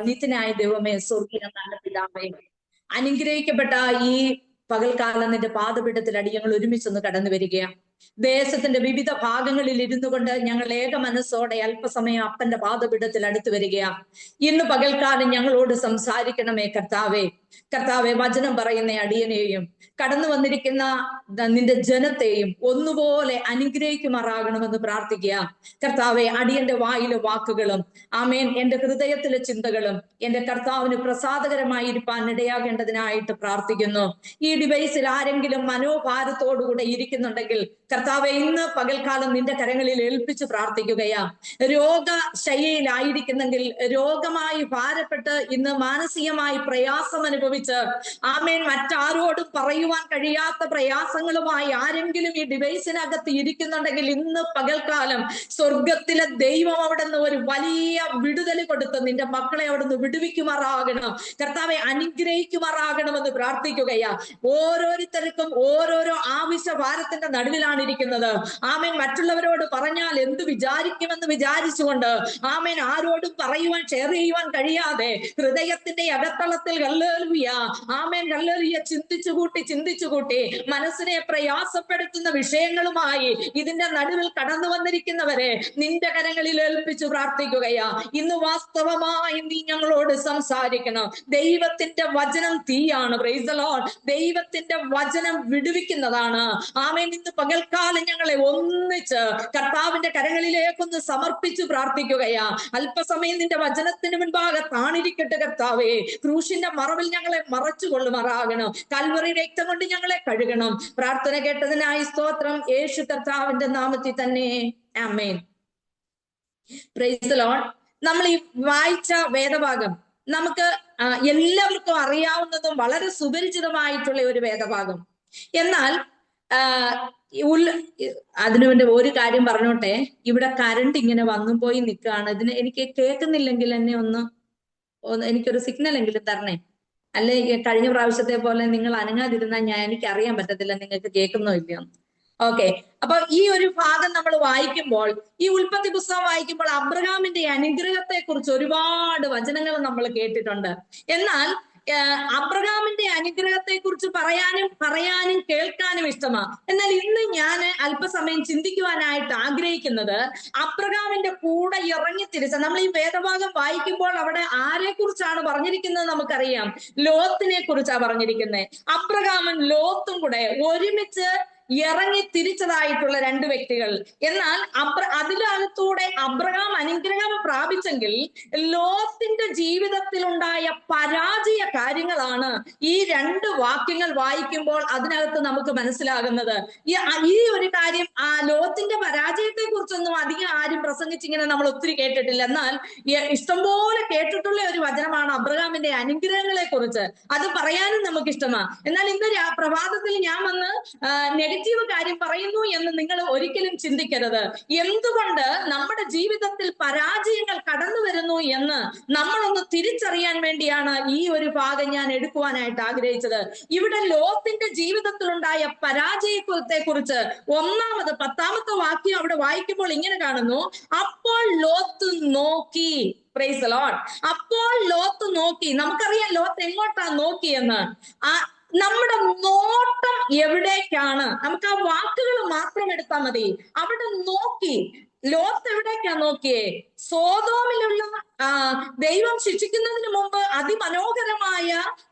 നിത്യനായ ദൈവമേ, സ്വർഗീയ നല്ല പിതാവേ, അനുഗ്രഹിക്കപ്പെട്ട ഈ പകൽക്കാലം നിന്റെ പാദപീഠത്തിൽ അടിയങ്ങൾ ഒരുമിച്ചൊന്ന് കടന്നു വരികയാണ്. ദേശത്തിന്റെ വിവിധ ഭാഗങ്ങളിൽ ഇരുന്നു കൊണ്ട് ഞങ്ങൾ ഏക മനസ്സോടെ അല്പസമയം അപ്പന്റെ പാദപീഠത്തിൽ അടുത്തു വരികയാണ്. ഇന്ന് പകൽക്കാലം ഞങ്ങളോട് സംസാരിക്കണമേ കർത്താവേ. കർത്താവെ, വചനം പറയുന്ന അടിയനെയും കടന്നു വന്നിരിക്കുന്ന നിന്റെ ജനത്തെയും ഒന്നുപോലെ അനുഗ്രഹിക്കുമാറാകണമെന്ന് പ്രാർത്ഥിക്കുക. കർത്താവെ, അടിയന്റെ വായിലെ വാക്കുകളും ആമേൻ എന്റെ ഹൃദയത്തിലെ ചിന്തകളും എന്റെ കർത്താവിന് പ്രസാദകരമായി ഇരിപ്പാൻ ഇടയാകേണ്ടതിനായിട്ട് പ്രാർത്ഥിക്കുന്നു. ഈ ഡിവൈസിൽ ആരെങ്കിലും മനോഭാരത്തോടുകൂടെ ഇരിക്കുന്നുണ്ടെങ്കിൽ കർത്താവെ, ഇന്ന് പകൽക്കാലം നിന്റെ കരങ്ങളിൽ ഏൽപ്പിച്ച് പ്രാർത്ഥിക്കുകയാ. രോഗശയ്യയിലായിരിക്കുന്നെങ്കിൽ രോഗമായി ഭാരപ്പെട്ട് ഇന്ന് മാനസികമായി പ്രയാസം അനുഭവിച്ച് ആമേൻ മറ്റാരോടും പറയുവാൻ കഴിയാത്ത പ്രയാസങ്ങളുമായി ആരെങ്കിലും ഈ ഡിവൈസിനകത്ത് ഇരിക്കുന്നുണ്ടെങ്കിൽ ഇന്ന് പകൽക്കാലം സ്വർഗത്തിലെ ദൈവം അവിടുന്ന് ഒരു വലിയ വിടുതൽ കൊടുത്ത് നിന്റെ മക്കളെ അവിടുന്ന് വിടുവിക്കുമാറാകണം. കർത്താവെ, അനുഗ്രഹിക്കുമാറാകണമെന്ന് പ്രാർത്ഥിക്കുകയാ. ഓരോരുത്തർക്കും ഓരോരോ ആവശ്യ ഭാരത്തിന്റെ നടുവിലാണ് ഇരിക്കുന്നത്. ആമേൻ മറ്റുള്ളവരോട് പറഞ്ഞാൽ എന്ത് വിചാരിക്കുമെന്ന് വിചാരിച്ചുകൊണ്ട് ആമേൻ ആരോടും പറയുവാൻ ഷെയർ ചെയ്യുവാൻ കഴിയാതെ ഹൃദയത്തിന്റെ അകത്തളത്തിൽ ഹല്ലേലൂയ ആമേൻ ഹല്ലേലൂയ ചിന്തിച്ചു കൂട്ടി മനസ്സിനെ പ്രയാസപ്പെടുത്തുന്ന വിഷയങ്ങളുമായി ഇതിന്റെ നടുവിൽ കടന്നു വന്നിരിക്കുന്നവരെ നിന്റെ കരങ്ങളിൽ ഏൽപ്പിച്ചു പ്രാർത്ഥിക്കുകയാ. ഇന്ന് വാസ്തവമായി നീ ഞങ്ങളോട് സംസാരിക്കണം. ദൈവത്തിന്റെ വചനം തീയാണ്. Price the Lord. ദൈവത്തിന്റെ വചനം വിടുവിക്കുന്നതാണ്. ആമേൻ. ഇന്ന് പകൽക്കാലം ഞങ്ങളെ ഒന്നിച്ച് കർത്താവിന്റെ കരങ്ങളിലേക്കൊന്ന് സമർപ്പിച്ചു പ്രാർത്ഥിക്കുകയാ. അല്പസമയം നിന്റെ വചനത്തിന് മുൻപാകെ താണിരിക്കട്ടെ കർത്താവേ. ക്രൂശിന്റെ മറവിൽ ഞങ്ങളെ മറച്ചു കൊള്ളുമാറാകണം. കൽവറി രക്തം കൊണ്ട് ഞങ്ങളെ കഴുകണം. പ്രാർത്ഥന കേട്ടതിനായി സ്തോത്രം. യേശു കർത്താവിന്റെ നാമത്തിൽ തന്നെ ആമേൻ. Price the Lord. നമ്മൾ ഈ വായിച്ച വേദഭാഗം നമുക്ക് എല്ലാവർക്കും അറിയാവുന്നതും വളരെ സുപരിചിതമായിട്ടുള്ള ഒരു വേദഭാഗം. എന്നാൽ അതിനു വേണ്ടി ഒരു കാര്യം പറഞ്ഞോട്ടെ. ഇവിടെ കറണ്ട് ഇങ്ങനെ വന്നും പോയി നിൽക്കുകയാണ്. ഇതിന് എനിക്ക് കേൾക്കുന്നില്ലെങ്കിൽ എന്നെ ഒന്ന് എനിക്കൊരു സിഗ്നൽ എങ്കിലും തരണേ. അല്ലെ കഴിഞ്ഞ പ്രാവശ്യത്തെ പോലെ നിങ്ങൾ അനങ്ങാതിരുന്നാൽ എനിക്ക് അറിയാൻ പറ്റത്തില്ല നിങ്ങൾക്ക് കേൾക്കുന്നോ ഇല്ലയോ. ഓക്കെ. അപ്പൊ ഈ ഒരു ഭാഗം നമ്മൾ വായിക്കുമ്പോൾ, ഈ ഉൽപ്പത്തി പുസ്തകം വായിക്കുമ്പോൾ അബ്രഹാമിന്റെ അനുഗ്രഹത്തെ കുറിച്ച് ഒരുപാട് വചനങ്ങൾ നമ്മൾ കേട്ടിട്ടുണ്ട്. എന്നാൽ അബ്രഹാമിന്റെ അനുഗ്രഹത്തെ കുറിച്ച് പറയാനും കേൾക്കാനും ഇഷ്ടമാണ്. എന്നാൽ ഇന്ന് ഞാൻ അല്പസമയം ചിന്തിക്കുവാനായിട്ട് ആഗ്രഹിക്കുന്നത് അബ്രഹാമിന്റെ കൂടെ ഇറങ്ങിത്തിരിച്ച, നമ്മൾ ഈ വേദഭാഗം വായിക്കുമ്പോൾ അവിടെ ആരെ കുറിച്ചാണ് പറഞ്ഞിരിക്കുന്നത് നമുക്കറിയാം. ലോത്തിനെ കുറിച്ചാണ് പറഞ്ഞിരിക്കുന്നത്. അബ്രഹാമും ലോത്തും കൂടെ ഒരുമിച്ച് ഇറങ്ങി തിരിച്ചതായിട്ടുള്ള രണ്ട് വ്യക്തികൾ. എന്നാൽ അതിനകത്തൂടെ അബ്രഹാം അനുഗ്രഹം പ്രാപിച്ചെങ്കിൽ ലോത്തിന്റെ ജീവിതത്തിൽ ഉണ്ടായ പരാജയ കാര്യങ്ങളാണ് ഈ രണ്ട് വാക്യങ്ങൾ വായിക്കുമ്പോൾ അതിനകത്ത് നമുക്ക് മനസ്സിലാകുന്നത്. ഈ ഒരു കാര്യം ലോത്തിന്റെ പരാജയത്തെ കുറിച്ചൊന്നും അധികം ആരും പ്രസംഗിച്ചിങ്ങനെ നമ്മൾ ഒത്തിരി കേട്ടിട്ടില്ല. എന്നാൽ ഇഷ്ടംപോലെ കേട്ടിട്ടുള്ള ഒരു വചനമാണ് അബ്രഹാമിന്റെ അനുഗ്രഹങ്ങളെ കുറിച്ച്. അത് പറയാനും നമുക്ക് ഇഷ്ടമാണ്. എന്നാൽ ഇന്ന് പ്രഭാതത്തിൽ ഞാൻ വന്ന് നെഗറ്റീവ് കാര്യം പറയുന്നു എന്ന് നിങ്ങൾ ഒരിക്കലും ചിന്തിക്കരുത്. എന്തുകൊണ്ട് നമ്മുടെ ജീവിതത്തിൽ പരാജയങ്ങൾ കടന്നു വരുന്നു എന്ന് നമ്മളൊന്ന് തിരിച്ചറിയാൻ വേണ്ടിയാണ് ഈ ഒരു ഭാഗം ഞാൻ എടുക്കുവാനായിട്ട് ആഗ്രഹിച്ചത്. ഇവിടെ ലോത്തിന്റെ ജീവിതത്തിലുണ്ടായ പരാജയത്തെ കുറിച്ച് 10ാമത്തെ വാക്യം അവിടെ വായിക്കുമ്പോൾ ഇങ്ങനെ കാണുന്നു. അപ്പോൾ ലോത്ത് നോക്കി. Price the Lord. അപ്പോൾ ലോത്ത് നോക്കി. നമുക്കറിയാം ലോത്ത് എങ്ങോട്ടാ നോക്കിയെന്ന്. നമ്മുടെ നോട്ടം എവിടേക്കാണ്? നമുക്ക് ആ വാക്കുകൾ മാത്രം എടുത്താൽ മതി. അവിടെ നോക്കി. ലോത്ത് എവിടേക്കാ നോക്കിയേ? സോതോമിലുള്ള ദൈവം ശിക്ഷിക്കുന്നതിന് മുമ്പ് അതിമനോഹരമായ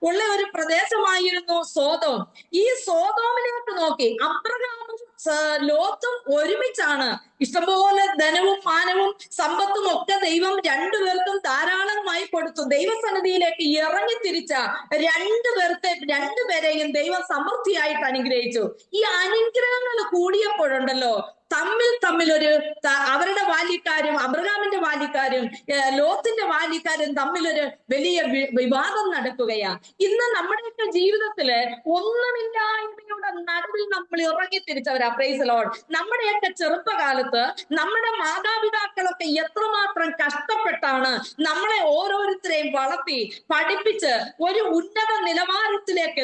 ഉള്ള ഒരു പ്രദേശമായിരുന്നു സോതോം. ഈ സോതോമിലേക്ക് നോക്കി. അബ്രഹാമും ലോത്തും ഒരുമിച്ചാണ്. ഇഷ്ടംപോലെ ധനവും മാനവും സമ്പത്തും ഒക്കെ ദൈവം രണ്ടുപേർക്കും ധാരാളമായി കൊടുത്തു. ദൈവസന്നിധിയിലേക്ക് ഇറങ്ങി തിരിച്ച രണ്ടുപേരെയും ദൈവം സമൃദ്ധിയായിട്ട് അനുഗ്രഹിച്ചു. ഈ അനുഗ്രഹങ്ങൾ കൂടിയപ്പോഴുണ്ടല്ലോ തമ്മിൽ അവരുടെ ബാല്യക്കാരും അബ്രഹാമിന്റെ ബാല്യക്കാരും ലോത്തിന്റെ ബാല്യക്കാരും തമ്മിലൊരു വലിയ വിവാദം നടക്കുകയാ. ഇന്ന് നമ്മുടെയൊക്കെ ജീവിതത്തില് ഒന്നുമില്ലായ്മയുടെ നടുവിൽ നമ്മൾ ഇറങ്ങി തിരിച്ചവരാ. Price the Lord. നമ്മുടെയൊക്കെ ചെറുപ്പകാലത്ത് നമ്മുടെ മാതാപിതാക്കളൊക്കെ എത്രമാത്രം കഷ്ടപ്പെട്ടാണ് നമ്മളെ ഓരോരുത്തരെയും വളർത്തി പഠിപ്പിച്ച് ഒരു ഉന്നത നിലവാരത്തിലേക്ക്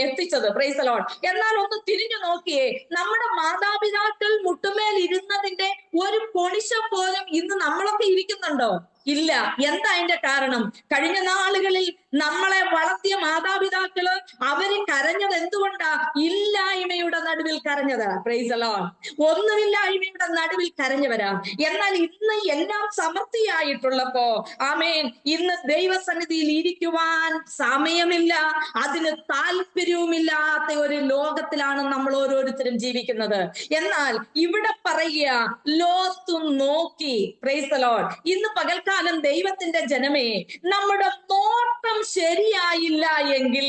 എത്തിച്ചത്. Price the lord. എന്നാൽ ഒന്ന് തിരിഞ്ഞു നോക്കിയേ, നമ്മുടെ മാതാപിതാക്കൾ മുട്ടുമേൽ ഇരുന്നതിന്റെ ഒരു പൊടിശം പോലും ഇന്ന് നമ്മളൊക്കെ ഇരിക്കുന്നുണ്ടോ? ഇല്ല. എന്താ അതിന്റെ കാരണം? കഴിഞ്ഞ നാളുകളിൽ നമ്മളെ വളർത്തിയ മാതാപിതാക്കള് അവര് കരഞ്ഞത് എന്തുകൊണ്ടാ? ഇല്ലായ്മയുടെ നടുവിൽ കരഞ്ഞതാ. Praise the lord. ഒന്നുമില്ലായ്മയുടെ നടുവിൽ കരഞ്ഞവരാ. എന്നാൽ ഇന്ന് എല്ലാം സമൃദ്ധിയായിട്ടുള്ളപ്പോ ആമേൻ, ഇന്ന് ദൈവസന്നിധിയിൽ ഇരിക്കുവാൻ സമയമില്ല, അതിന് താല്പര്യവുമില്ലാത്ത ഒരു ലോകത്തിലാണ് നമ്മൾ ഓരോരുത്തരും ജീവിക്കുന്നത്. എന്നാൽ ഇവിടെ പറയുക, ലോത്ത് നോക്കി. Price the Lord. ഇന്ന് പകൽക്കാലം ദൈവത്തിന്റെ ജനമേ, നമ്മുടെ നോട്ടം ശരിയായില്ല എങ്കിൽ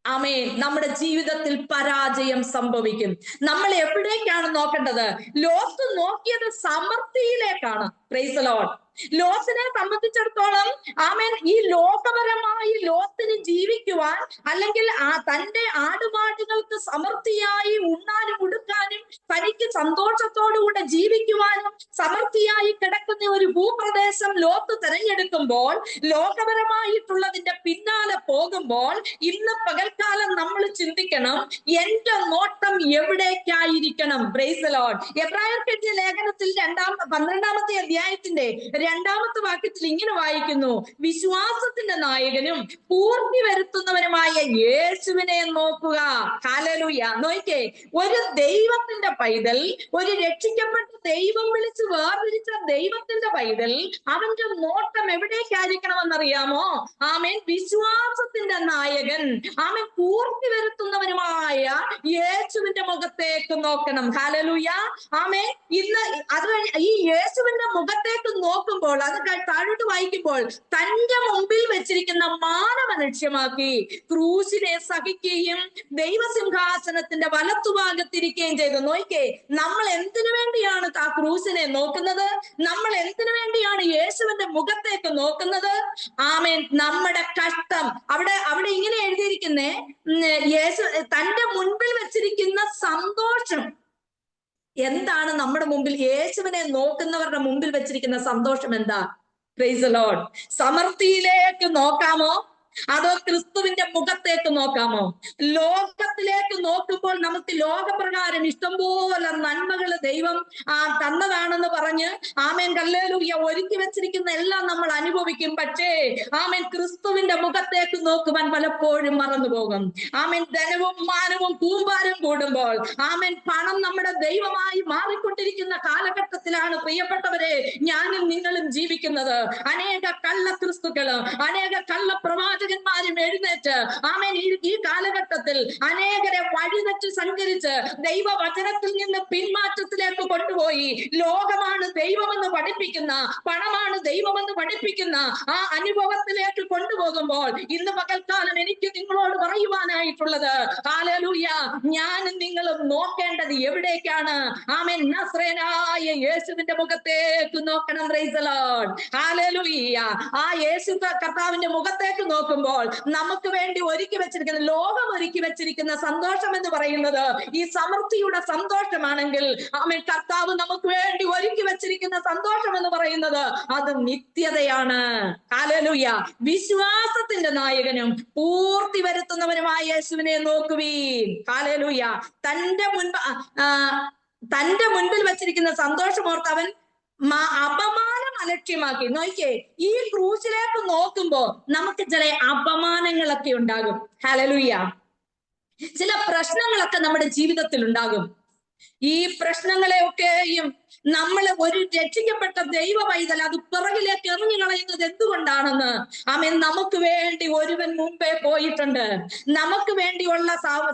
ആമേൻ, നമ്മുടെ ജീവിതത്തിൽ പരാജയം സംഭവിക്കും. നമ്മൾ എവിടേക്കാണ് നോക്കേണ്ടത്? ലോത്ത് നോക്കിയത് സമൃദ്ധിയിലേക്കാണ്. Praise the lord. ലോത്തിനെ സംബന്ധിച്ചിടത്തോളം ആമേൻ, ഈ ലോകപരമായി ലോത്തിന് ജീവിക്കുവാൻ, അല്ലെങ്കിൽ തന്റെ ആടുമാടുകൾക്ക് സമൃദ്ധിയായി ഉണ്ണാനും ഉടുക്കാനും തനിക്ക് സന്തോഷത്തോടുകൂടെ ജീവിക്കുവാനും സമൃദ്ധിയായി കിടക്കുന്ന ഒരു ഭൂപ്രദേശം ലോത്ത് തിരഞ്ഞെടുക്കുമ്പോൾ, ലോകപരമായിട്ടുള്ളതിന്റെ പിന്നാലെ പോകുമ്പോൾ, ഇന്ന് പകൽക്കാലം നമ്മൾ ചിന്തിക്കണം, എന്റെ നോട്ടം എവിടേക്കായിരിക്കണം? Praise the lord. എബ്രായർക്കെഴുതിയ ലേഖനത്തിൽ 12-ാമത്തെ അധ്യായത്തിന്റെ 2-ാമത്തെ വാക്യത്തിൽ ഇങ്ങനെ വായിക്കുന്നു: വിശ്വാസത്തിന്റെ നായകനും പൂർത്തി വരുത്തുന്നവനുമായ യേശുവിനെ നോക്കുക. ഹല്ലേലൂയ. നോക്കിക്കേ, ഒരു ദൈവത്തിന്റെ പൈതൽ, ഒരു രക്ഷിക്കപ്പെട്ട ദൈവം വിളിച്ച് വേർതിരിച്ച ദൈവത്തിന്റെ പൈതൽ, അവന്റെ നോട്ടം എവിടേക്കായിരിക്കണമെന്നറിയാമോ? ആമേൻ, വിശ്വാസത്തിന്റെ നായകൻ, ആമേൻ, പൂർത്തി വരുത്തുന്നവനുമായ യേശുവിന്റെ മുഖത്തേക്ക് നോക്കണം. ഹല്ലേലൂയ. ആമേൻ. ഇന്ന് അത് ഈ യേശുവിന്റെ മുഖത്തേക്ക് നോക്കുമ്പോൾ, അത് താഴോട്ട് വായിക്കുമ്പോൾ, തന്റെ മുമ്പിൽ വെച്ചിരിക്കുന്ന മാനവ ലക്ഷ്യമാക്കി ക്രൂശിനെ സഹിക്കുകയും ദൈവസിംഹാസനത്തിന്റെ വലത്തുഭാഗത്തിരിക്കുകയും ചെയ്തു. നോക്കിക്കേ, നമ്മൾ എന്തിനു വേണ്ടിയാണ് ആ ക്രൂശിനെ നോക്കുന്നത്? നമ്മൾ എന്തിനു വേണ്ടിയാണ് യേശുവിന്റെ മുഖത്തേക്ക് നോക്കുന്നത്? ആമേൻ, നമ്മുടെ കഷ്ടം. അവിടെ ഇങ്ങനെ എഴുതിയിരിക്കുന്നേ, യേശു തന്റെ മുൻപിൽ വെച്ചിരിക്കുന്ന സന്തോഷം എന്താണ്? നമ്മുടെ മുമ്പിൽ യേശുവിനെ നോക്കുന്നവരുടെ മുമ്പിൽ വെച്ചിരിക്കുന്ന സന്തോഷം എന്താ? Price the Lord. സമൃദ്ധിയിലേക്ക് നോക്കാമോ, അതോ ക്രിസ്തുവിന്റെ മുഖത്തേക്ക് നോക്കാമോ? ലോകത്തിലേക്ക് നോക്കുമ്പോൾ നമുക്ക് ലോകപ്രകാരം ഇഷ്ടംപോലെ നന്മകൾ ദൈവം തന്നതാണെന്ന് പറഞ്ഞ് ആമേൻ ഹല്ലേലൂയ ഒരുക്കി വെച്ചിരിക്കുന്ന എല്ലാം നമ്മൾ അനുഭവിക്കും. പക്ഷേ ആമേൻ, ക്രിസ്തുവിന്റെ മുഖത്തേക്ക് നോക്കുവാൻ പലപ്പോഴും മറന്നു പോകും. ആമേൻ, ധനവും മാനവും കൂമ്പാരം കൂടുമ്പോൾ, ആമേൻ, പണം നമ്മുടെ ദൈവമായി മാറിക്കൊണ്ടിരിക്കുന്ന കാലഘട്ടത്തിലാണ് പ്രിയപ്പെട്ടവരെ ഞാനും നിങ്ങളും ജീവിക്കുന്നത്. അനേക കള്ള ക്രിസ്തുക്കള്, അനേക കള്ള പ്രവാചകന്മാരും എഴുന്നേറ്റ് ആമേൻ ഈ കാലഘട്ടത്തിൽ അനേകരെ വഴിതെറ്റി സഞ്ചരിച്ച് ദൈവവചനത്തിൽ നിന്ന് പിന്മാറ്റത്തിലേക്ക് കൊണ്ടുപോയി ലോകമാണ് ദൈവമെന്ന് പഠിപ്പിക്കുന്ന, പണമാണ് ദൈവമെന്ന് പഠിപ്പിക്കുന്ന ആ അനുഭവത്തിലേക്ക് കൊണ്ടുപോകുമ്പോൾ, ഇന്ന് പകൽക്കാലം എനിക്ക് നിങ്ങളോട് പറയുവാനായിട്ടുള്ളത്, ഹല്ലേലൂയ, ഞാനും നിങ്ങളും നോക്കേണ്ടത് എവിടേക്കാണ്? ആമേൻ, നസ്രേനായ യേശുവിന്റെ മുഖത്തേക്ക് നോക്കണം. Price the lord. ഹല്ലേലൂയ. ആ യേശു കർത്താവിന്റെ മുഖത്തേക്ക് നോക്കുമ്പോൾ നമുക്ക് വേണ്ടി ഒരുക്കി വെച്ചിരിക്കുന്ന, ലോകം ഒരുക്കി വെച്ചിരിക്കുന്ന സന്തോഷം എന്ന് പറയുന്നത് ഈ സമൃദ്ധിയുടെ സന്തോഷമാണെങ്കിൽ, ആമേൻ, കർത്താവ് നമുക്ക് വേണ്ടി ഒരുക്കി വെച്ചിരിക്കുന്ന സന്തോഷം എന്ന് പറയുന്നത് അത് നിത്യതയാണ്. ഹല്ലേലൂയ. വിശ്വാസത്തിന്റെ നായകനും പൂർത്തി വരുത്തുന്നവനുമായ യേശുവിനെ നോക്കുവീൻ. ഹല്ലേലൂയ. തന്റെ മുൻപിൽ വെച്ചിരിക്കുന്ന സന്തോഷമോർത്ത് അവൻ അപമാനം അലക്ഷ്യമാക്കി. നോക്കിയേ, ഈ ക്രൂശിലേക്ക് നോക്കുമ്പോ നമുക്ക് ചില അപമാനങ്ങളൊക്കെ ഉണ്ടാകും. ഹല്ലേലൂയ. ചില പ്രശ്നങ്ങളൊക്കെ നമ്മുടെ ജീവിതത്തിൽ ഉണ്ടാകും. ഈ പ്രശ്നങ്ങളെയൊക്കെയും നമ്മൾ ഒരു രക്ഷിക്കപ്പെട്ട ദൈവ പൈതൽ അത് പിറകിലേക്ക് എറിഞ്ഞു കളയുന്നത് എന്തുകൊണ്ടാണെന്ന്, ആമേൻ, നമുക്ക് വേണ്ടി ഒരുവൻ മുമ്പേ പോയിട്ടുണ്ട്. നമുക്ക് വേണ്ടിയുള്ള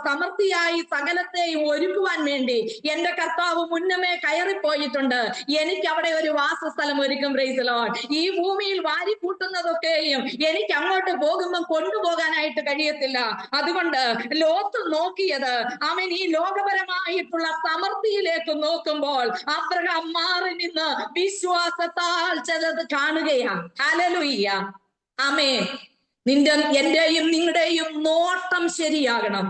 സമൃദ്ധിയായി സകലത്തെയും ഒരുക്കുവാൻ വേണ്ടി എന്റെ കർത്താവ് മുന്നമേ കയറിപ്പോയിട്ടുണ്ട്. എനിക്ക് അവിടെ ഒരു വാസസ്ഥലം ഒരുക്കും. Price the Lord. ഈ ഭൂമിയിൽ വാരി കൂട്ടുന്നതൊക്കെയും എനിക്ക് അങ്ങോട്ട് പോകുമ്പോൾ കൊണ്ടുപോകാനായിട്ട് കഴിയത്തില്ല. അതുകൊണ്ട് ലോത്ത് നോക്കിയത്, ആമേൻ, ഈ ലോകപരമായിട്ടുള്ള സമൃദ്ധിയിലേക്ക് നോക്കുമ്പോൾ അബ്രഹാം മാറി നിന്ന് വിശ്വാസത്താൽ ചിലത് കാണുകയാണ്. ഹല്ലേലൂയ. ആമേൻ. എന്റെയും നിങ്ങളുടെയും നോട്ടം ശരിയാകണം.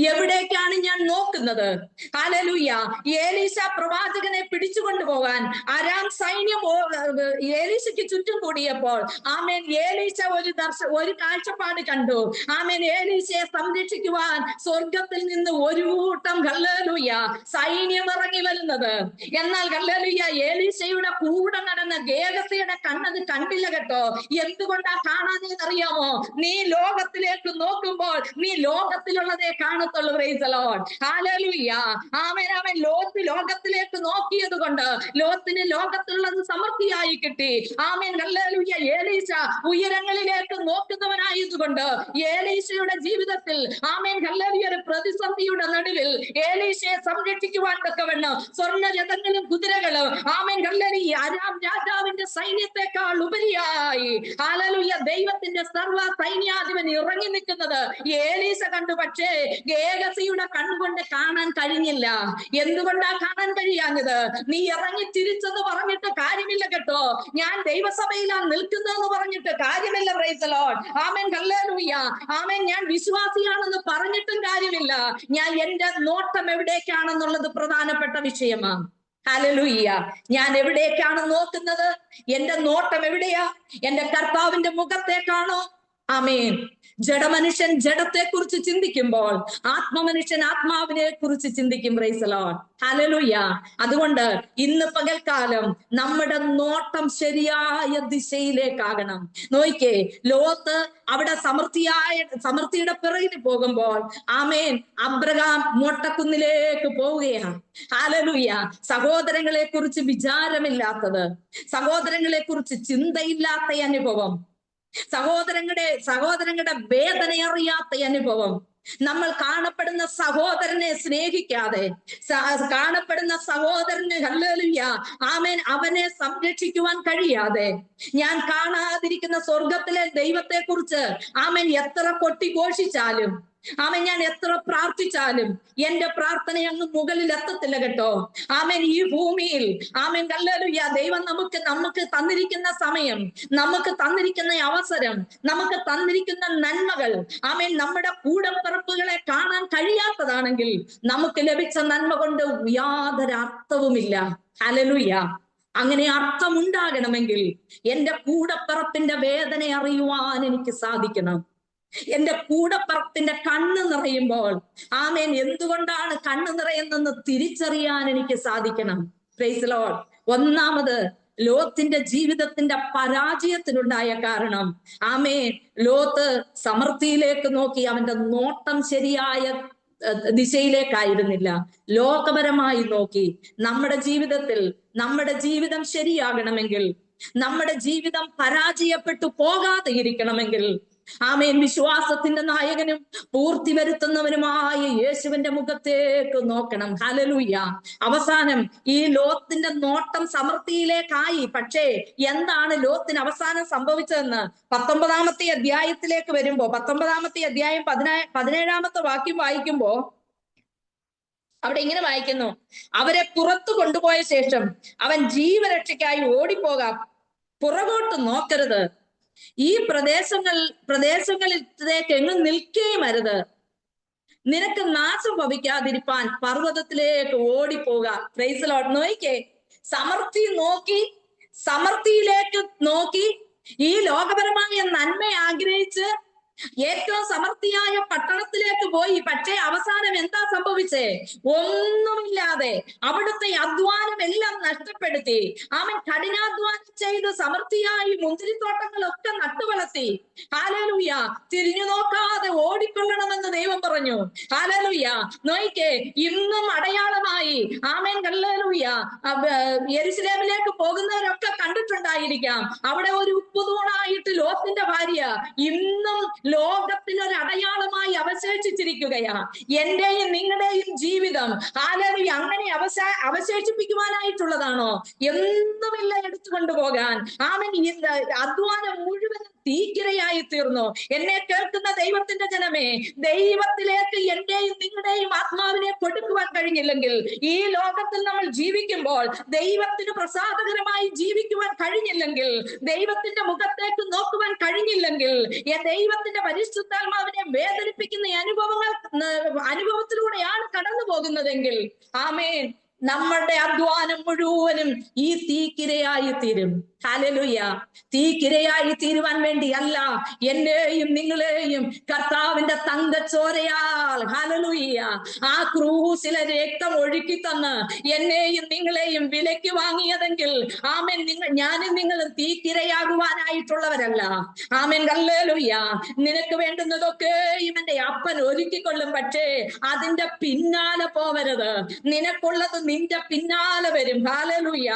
എവിടേക്കാണ് ഞാൻ നോക്കുന്നത്? ഹല്ലേലൂയ. ഏലീശ പ്രവാചകനെ പിടിച്ചുകൊണ്ടു പോകാൻ അരാം സൈന്യം ഏലീശയ്ക്ക് ചുറ്റും കൂടിയപ്പോൾ ആമേൻ ഏലീശ ഒരു കാഴ്ചപ്പാട് കണ്ടു. ആമേൻ ഏലീശയെ സംരക്ഷിക്കുവാൻ സ്വർഗത്തിൽ നിന്ന് ഒരു കൂട്ടം ഹല്ലേലൂയ സൈന്യം ഇറങ്ങി വരുന്നത്. എന്നാൽ ഹല്ലേലൂയ ഏലീശയുടെ കൂടെ നടന്ന ഗേഹസിയുടെ കണ്ണത് കണ്ടില്ല കേട്ടോ. എന്തുകൊണ്ടാ കാണാനെന്നറിയാമോ? നീ ലോകത്തിലേക്ക് നോക്കുമ്പോൾ നീ ലോകത്തിലുള്ളതേ കാണത്തുള്ളൂ. Price the lord. ഹല്ലേലൂയ. ആമേൻ. അവൻ ലോകത്തിലേക്ക് നോക്കിയത് കൊണ്ട് ലോകത്തിന് ലോകത്തുള്ളത് സമൃദ്ധിയായി കിട്ടി. ആമേൻ. ഹല്ലേലൂയ. ഏലീശ ഉയരങ്ങളിലേക്ക് നോക്കുന്നവനായതുകൊണ്ട് ഏലീശയുടെ ജീവിതത്തിൽ ആമേൻ ഹല്ലേലൂയ ഒരു പ്രതിസന്ധിയുടെ നടുവിൽ ഏലീശയെ സംരക്ഷിക്കുവാൻ തക്കവണ്ണം സ്വർണ്ണ രഥങ്ങളും കുതിരകളും ആമേൻ ഹല്ലേലൂയ അരാം രാജാവിന്റെ സൈന്യത്തെക്കാൾ ഉപരിയായി ഹല്ലേലൂയ ദൈവത്തിന്റെ സർവ്വ സൈന്യാധിപൻ ഇറങ്ങി നിൽക്കുന്നത് ഏലീശ കണ്ടു. പക്ഷേ ഗേഹസിയുടെ കണ്ണുകൊണ്ട് കാണാൻ കഴിഞ്ഞില്ല. എന്തുകൊണ്ടാ കാണാൻ കഴിയാഞ്ഞത്? നീ ഇറങ്ങി തിരിച്ചെന്ന് പറഞ്ഞിട്ട് കാര്യമില്ല കേട്ടോ. ഞാൻ ദൈവസഭയിലാണ് നിൽക്കുന്നതെന്ന് പറഞ്ഞിട്ട് കാര്യമില്ല. Praise the lord. ആമേൻ. ഹല്ലേലൂയ. ആമേൻ. ഞാൻ വിശ്വാസിയാണെന്ന് പറഞ്ഞിട്ടും കാര്യമില്ല. എന്റെ നോട്ടം എവിടേക്കാണെന്നുള്ളത് പ്രധാനപ്പെട്ട വിഷയമാണ്. ഹല്ലേലൂയ. ഞാൻ എവിടേക്കാണ് നോക്കുന്നത്? എന്റെ നോട്ടം എവിടെയാ? എന്റെ കർത്താവിന്റെ മുഖത്തേക്കാണോ? ആമേൻ. ജഡമനുഷ്യൻ ജഡത്തെ കുറിച്ച് ചിന്തിക്കുമ്പോൾ ആത്മമനുഷ്യൻ ആത്മാവിനെ കുറിച്ച് ചിന്തിക്കും. Price the lord. ഹല്ലേലൂയ. അതുകൊണ്ട് ഇന്ന് പകൽക്കാലം നമ്മുടെ നോട്ടം ശരിയായ ദിശയിലേക്കാകണം. നോയിക്കേ, ലോത്ത് അവിടെ സമൃദ്ധിയുടെ പിറകിൽ പോകുമ്പോൾ ആമേൻ അബ്രഹാം മൊട്ടക്കുന്നിലേക്ക് പോവുകയാണ്. ഹല്ലേലൂയ. സഹോദരങ്ങളെ കുറിച്ച് വിചാരമില്ലാത്തത്, സഹോദരങ്ങളെ കുറിച്ച് ചിന്തയില്ലാത്ത അനുഭവം, സഹോദരങ്ങളുടെ വേദന അറിയാത്ത അനുഭവം, നമ്മൾ കാണപ്പെടുന്ന സഹോദരനെ സ്നേഹിക്കാതെ, കാണപ്പെടുന്ന സഹോദരന് ഹല്ലേലൂയ ആമേൻ അവനെ സംരക്ഷിക്കുവാൻ കഴിയാതെ, ഞാൻ കാണാതിരിക്കുന്ന സ്വർഗത്തിലെ ദൈവത്തെ കുറിച്ച് ആമേൻ എത്ര കൊട്ടിഘോഷിച്ചാലും ആമേൻ ഞാൻ എത്ര പ്രാർത്ഥിച്ചാലും എന്റെ പ്രാർത്ഥന അങ്ങ് മുകളിൽ എത്തത്തില്ല കേട്ടോ. ആമേൻ. ഈ ഭൂമിയിൽ ആമേൻ ഹല്ലേലൂയ ദൈവം നമുക്ക് തന്നിരിക്കുന്ന സമയം, നമുക്ക് തന്നിരിക്കുന്ന അവസരം, നമുക്ക് തന്നിരിക്കുന്ന നന്മകൾ ആമേൻ നമ്മുടെ കൂടപ്പിറപ്പുകളെ കാണാൻ കഴിയാത്തതാണെങ്കിൽ നമുക്ക് ലഭിച്ച നന്മ കൊണ്ട് യാതൊരു അർത്ഥവുമില്ല. ഹല്ലേലൂയ. അങ്ങനെ അർത്ഥമുണ്ടാകണമെങ്കിൽ എന്റെ കൂടപ്പിറപ്പിന്റെ വേദന അറിയുവാൻ എനിക്ക് സാധിക്കണം. എന്റെ കൂടപ്പിറപ്പിന്റെ കണ്ണ് നിറയുമ്പോൾ ആമേൻ എന്തുകൊണ്ടാണ് കണ്ണ് നിറയുന്നെന്ന് തിരിച്ചറിയാൻ എനിക്ക് സാധിക്കണം. Price the Lord. ഒന്നാമത് ലോത്തിന്റെ ജീവിതത്തിന്റെ പരാജയത്തിനുണ്ടായ കാരണം ആമേൻ ലോത്ത് സമൃദ്ധിയിലേക്ക് നോക്കി. അവന്റെ നോട്ടം ശരിയായ ദിശയിലേക്കായിരുന്നില്ല, ലോകപരമായി നോക്കി. നമ്മുടെ ജീവിതം ശരിയാകണമെങ്കിൽ, നമ്മുടെ ജീവിതം പരാജയപ്പെട്ടു പോകാതെ ഇരിക്കണമെങ്കിൽ ആമേൻ വിശ്വാസത്തിന്റെ നായകനും പൂർത്തി വരുത്തുന്നവനുമായ യേശുവിന്റെ മുഖത്തേക്ക് നോക്കണം. ഹല്ലേലൂയ. അവസാനം ഈ ലോത്തിന്റെ നോട്ടം സമൃദ്ധിയിലേക്കായി. പക്ഷേ എന്താണ് ലോത്തിന് അവസാനം സംഭവിച്ചതെന്ന് 19-ാമത്തെ അധ്യായത്തിലേക്ക് വരുമ്പോ, 19-ാമത്തെ അധ്യായം 17-ാമത്തെ വാക്യം വായിക്കുമ്പോ അവിടെ ഇങ്ങനെ വായിക്കുന്നു: അവരെ പുറത്തു കൊണ്ടുപോയ ശേഷം അവൻ ജീവരക്ഷയ്ക്കായി ഓടിപ്പോകാം, പുറകോട്ട് നോക്കരുത്, ഈ പ്രദേശങ്ങളിലേക്ക് എങ്ങും നിൽക്കുകയും അരുത്, നിനക്ക് നാശം ഭവിക്കാതിരിപ്പാൻ പർവ്വതത്തിലേക്ക് ഓടിപ്പോക. Praise the lord. നോക്കിക്കേ, സമൃദ്ധിയിലേക്ക് നോക്കി ഈ ലോകപരമായ നന്മ ആഗ്രഹിച്ച് ഏറ്റവും സമൃദ്ധിയായ പട്ടണത്തിലേക്ക് പോയി. പക്ഷേ അവസാനം എന്താ സംഭവിച്ചേ? ഒന്നുമില്ലാതെ അവിടുത്തെ അധ്വാനം എല്ലാം നഷ്ടപ്പെടുത്തി. അവൻ കഠിനാധ്വാനം ചെയ്ത് സമൃദ്ധിയായി മുന്തിരിത്തോട്ടങ്ങളൊക്കെ നട്ടുവളർത്തി. ഹല്ലേലൂയ. തിരിഞ്ഞു നോക്കാതെ ഓടിക്കൊള്ളണമെന്ന് ദൈവം പറഞ്ഞു. ഹല്ലേലൂയ. നോയിക്കേ, ഇന്നും അടയാളമായി ആമേൻ ഹല്ലേലൂയ യെരൂശലേമിലേക്ക് പോകുന്നവരൊക്കെ കണ്ടിട്ടുണ്ടായിരിക്കാം. അവിടെ ഒരു ഉപ്പുതൂണായിട്ട് ലോത്തിന്റെ ഭാര്യ ഇന്നും ലോകത്തിനൊരു അടയാളമായി അവശേഷിച്ചിരിക്കുകയാ. എന്റെയും നിങ്ങളുടെയും ജീവിതം ഹല്ലേലൂയ അങ്ങനെ അവശേഷിപ്പിക്കുവാനായിട്ടുള്ളതാണോ? എന്നുമില്ല എടുത്തുകൊണ്ടു പോകാൻ. ആമേൻ. അധ്വാനം മുഴുവൻ തീക്കിരയായി തീക്കിരയായി തീർന്നു. എന്നെ കേൾക്കുന്ന ദൈവത്തിന്റെ ജനമേ, ദൈവത്തിലേക്ക് എന്റെയും നിങ്ങളുടെയും ആത്മാവിനെ കൊടുക്കുവാൻ കഴിഞ്ഞില്ലെങ്കിൽ, ഈ ലോകത്തിൽ നമ്മൾ ജീവിക്കുമ്പോൾ ദൈവത്തിന് പ്രസാദകരമായി ജീവിക്കുവാൻ കഴിഞ്ഞില്ലെങ്കിൽ, ദൈവത്തിന്റെ മുഖത്തേക്ക് നോക്കുവാൻ കഴിഞ്ഞില്ലെങ്കിൽ, ദൈവത്തിന്റെ പരിശുദ്ധാത്മാവിനെ വേദനിപ്പിക്കുന്ന അനുഭവത്തിലൂടെയാണ് കടന്നു പോകുന്നതെങ്കിൽ, ആമേൻ, നമ്മളുടെ അധ്വാനം മുഴുവനും ഈ തീക്കിരയായി തീരും. ഹല്ലേലൂയ. തീക്കിരയായി തീരുവാൻ വേണ്ടിയല്ല എന്നെയും നിങ്ങളെയും കർത്താവിന്റെ തങ്കച്ചോരയാൽ, ഹല്ലേലൂയ, ആ ക്രൂശിലെ രക്തം ഒഴുക്കി തന്ന് എന്നെയും നിങ്ങളെയും വിലയ്ക്ക് വാങ്ങിയതെങ്കിൽ, ആമേൻ, ഞാനും നിങ്ങളും തീക്കിരയാകുവാനായിട്ടുള്ളവരല്ല. ആമേൻ, ഹല്ലേലൂയ. നിനക്ക് വേണ്ടുന്നതൊക്കെയും എന്റെ അപ്പൻ ഒരുക്കിക്കൊള്ളും. പക്ഷേ അതിന്റെ പിന്നാലെ പോവരുത്. നിനക്കുള്ളത് നിന്റെ പിന്നാലെ വരും. ഹല്ലേലൂയ.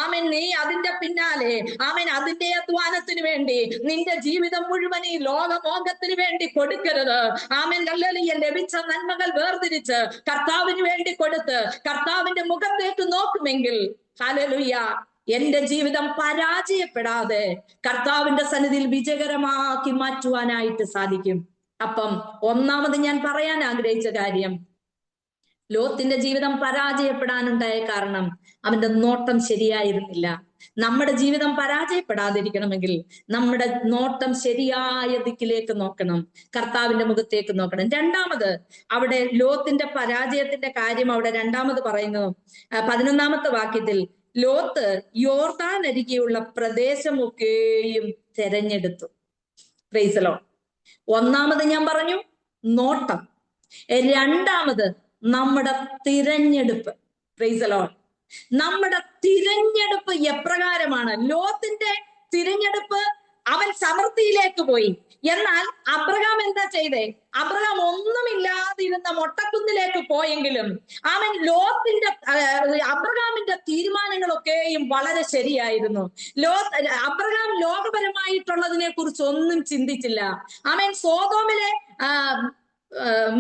ആമേൻ, നീ അതിന്റെ പിന്നാലെ, ആമേൻ, അതിന്റെ അധ്വാനത്തിന് വേണ്ടി നിന്റെ ജീവിതം മുഴുവൻ ഈ ലോകമോഹത്തിന് വേണ്ടി കൊടുക്കരുത്. ആമേൻ, ഹല്ലേലൂയ. ലഭിച്ച നന്മകൾ വേർതിരിച്ച് കർത്താവിന് വേണ്ടി കൊടുത്ത് കർത്താവിന്റെ മുഖത്തേക്ക് നോക്കുമെങ്കിൽ, ഹല്ലേലൂയ, എന്റെ ജീവിതം പരാജയപ്പെടാതെ കർത്താവിന്റെ സന്നിധിയിൽ വിജയകരമാക്കി മാറ്റുവാനായിട്ട് സാധിക്കും. അപ്പം ഒന്നാമത് ഞാൻ പറയാൻ ആഗ്രഹിച്ച കാര്യം, ലോത്തിന്റെ ജീവിതം പരാജയപ്പെടാനുണ്ടായ കാരണം അവന്റെ നോട്ടം ശരിയായിരുന്നില്ല. നമ്മുടെ ജീവിതം പരാജയപ്പെടാതിരിക്കണമെങ്കിൽ നമ്മുടെ നോട്ടം ശരിയായ ദിക്കിലേക്ക് നോക്കണം, കർത്താവിന്റെ മുഖത്തേക്ക് നോക്കണം. രണ്ടാമത്, അവിടെ ലോത്തിന്റെ പരാജയത്തിന്റെ കാര്യം അവിടെ രണ്ടാമത് പറയുന്നു 11-ാമത്തെ വാക്യത്തിൽ, ലോത്ത് യോർദാൻ അരികെയുള്ള പ്രദേശമൊക്കെയും തെരഞ്ഞെടുത്തു. Price the Lord. ഒന്നാമത് ഞാൻ പറഞ്ഞു നോട്ടം, രണ്ടാമത് നമ്മുടെ തിരഞ്ഞെടുപ്പ്. Price the Lord. നമ്മുടെ തിരഞ്ഞെടുപ്പ് എപ്രകാരമാണ്? ലോത്തിന്റെ തിരഞ്ഞെടുപ്പ്, അവൻ സമൃദ്ധിയിലേക്ക് പോയി. എന്നാൽ അബ്രഹാം എന്താ ചെയ്തേ? അബ്രഹാം ഒന്നുമില്ലാതിരുന്ന മൊട്ടക്കുന്നിലേക്ക് പോയെങ്കിലും അവൻ അബ്രഹാമിന്റെ തീരുമാനങ്ങളൊക്കെയും വളരെ ശരിയായിരുന്നു. അബ്രഹാം ലോകപരമായിട്ടുള്ളതിനെ കുറിച്ച് ഒന്നും ചിന്തിച്ചില്ല. അവൻ സോതോമിലെ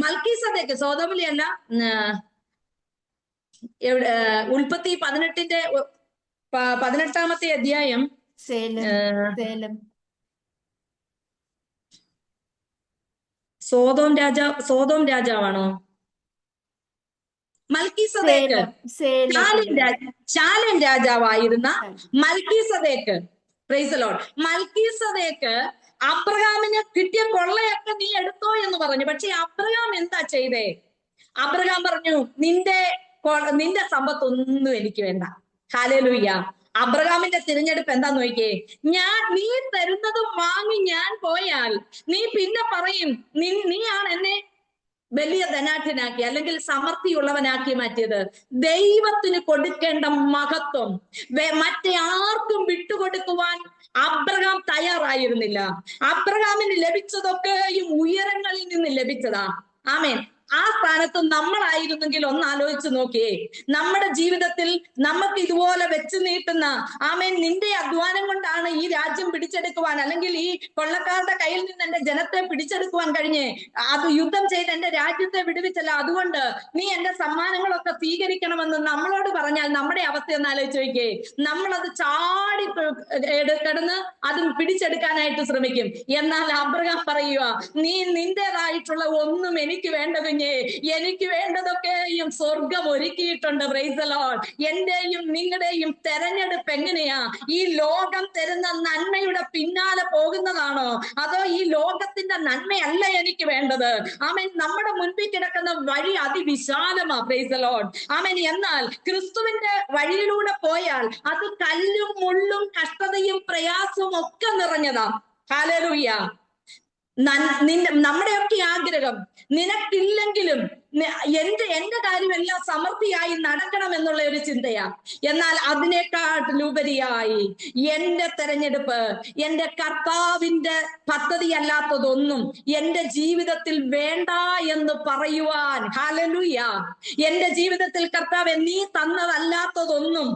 മൽക്കീസദേക്ക്, സോതോമിലെ അല്ല, ഉൽപ്പത്തി 18-ാമത്തെ അധ്യായം, സോതോം രാജാവാണോ? മൽക്കീസദേക്ക്, ശാലേം രാജാവായിരുന്ന Melchizedek. Praise the lord. Melchizedek അബ്രഹാമിന് കിട്ടിയ കൊള്ളയൊക്കെ നീ എടുത്തോ എന്ന് പറഞ്ഞു. പക്ഷെ അബ്രഹാം എന്താ ചെയ്തേ? അബ്രഹാം പറഞ്ഞു, നിന്റെ സമ്പത്തൊന്നും എനിക്ക് വേണ്ട. ഹല്ലേലൂയ. അബ്രഹാമിന്റെ തിരഞ്ഞെടുപ്പ് എന്താന്ന് നോക്കിയേ. നീ തരുന്നതും വാങ്ങി ഞാൻ പോയാൽ നീ പിന്നെ പറയും, നീയാണ് എന്നെ വലിയ ധനാഠ്യനാക്കി അല്ലെങ്കിൽ സമൃദ്ധിയുള്ളവനാക്കി മാറ്റിയത്. ദൈവത്തിന് കൊടുക്കേണ്ട മഹത്വം മറ്റേ ആർക്കും വിട്ടുകൊടുക്കുവാൻ അബ്രഹാം തയ്യാറായിരുന്നില്ല. അബ്രഹാമിന് ലഭിച്ചതൊക്കെയും ഉയരങ്ങളിൽ നിന്ന് ലഭിച്ചതാ. ആമേൻ. ആ സ്ഥാനത്ത് നമ്മളായിരുന്നെങ്കിൽ ഒന്ന് ആലോചിച്ച് നോക്കിയേ. നമ്മുടെ ജീവിതത്തിൽ നമുക്ക് ഇതുപോലെ വെച്ച് നീട്ടുന്ന, ആമേൻ, നിന്റെ അധ്വാനം കൊണ്ടാണ് ഈ രാജ്യം പിടിച്ചെടുക്കുവാൻ, അല്ലെങ്കിൽ ഈ കൊള്ളക്കാരുടെ കയ്യിൽ നിന്ന് എന്റെ ജനത്തെ പിടിച്ചെടുക്കുവാൻ കഴിഞ്ഞ് അത് യുദ്ധം ചെയ്ത് എന്റെ രാജ്യത്തെ വിടുവിച്ചല്ല, അതുകൊണ്ട് നീ എന്റെ സമ്മാനങ്ങളൊക്കെ സ്വീകരിക്കണമെന്ന് നമ്മളോട് പറഞ്ഞാൽ നമ്മുടെ അവസ്ഥ ഒന്ന് ആലോചിച്ച് നോക്കിയേ. നമ്മളത് ചാടി കിടന്ന് അതും പിടിച്ചെടുക്കാനായിട്ട് ശ്രമിക്കും. എന്നാൽ അബ്രഹാം പറയുക, നിന്റേതായിട്ടുള്ള ഒന്നും എനിക്ക് വേണ്ട കുഞ്ഞേ, എനിക്ക് വേണ്ടതൊക്കെയും സ്വർഗം ഒരുക്കിയിട്ടുണ്ട്. Price the Lord. എന്റെയും നിങ്ങളുടെയും തെരഞ്ഞെടുപ്പ് എങ്ങനെയാ? ഈ ലോകം തരുന്ന നന്മയുടെ പിന്നാലെ പോകുന്നതാണോ, അതോ ഈ ലോകത്തിന്റെ നന്മയല്ല എനിക്ക് വേണ്ടത്? ആമേൻ. നമ്മുടെ മുൻപിൽ കിടക്കുന്ന വഴി അതിവിശാലമാ. Praise the lord. ആമേൻ. എന്നാൽ ക്രിസ്തുവിന്റെ വഴിയിലൂടെ പോയാൽ അത് കല്ലും മുള്ളും കഷ്ടതയും പ്രയാസവും ഒക്കെ നിറഞ്ഞതാ. ഹല്ലേലൂയ. നമ്മുടെയൊക്കെ ആഗ്രഹം നിനക്കില്ലെങ്കിലും എന്റെ കാര്യമെല്ലാം സമൃദ്ധിയായി നടക്കണം എന്നുള്ള ഒരു ചിന്തയാ. എന്നാൽ അതിനേക്കാട്ടിലുപരിയായി എന്റെ തെരഞ്ഞെടുപ്പ്, എന്റെ കർത്താവിന്റെ പദ്ധതി അല്ലാത്തതൊന്നും എന്റെ ജീവിതത്തിൽ വേണ്ട എന്ന് പറയുവാൻ, ഹല്ലേലൂയ, എന്റെ ജീവിതത്തിൽ കർത്താവേ നീ തന്നതല്ലാത്തതൊന്നും,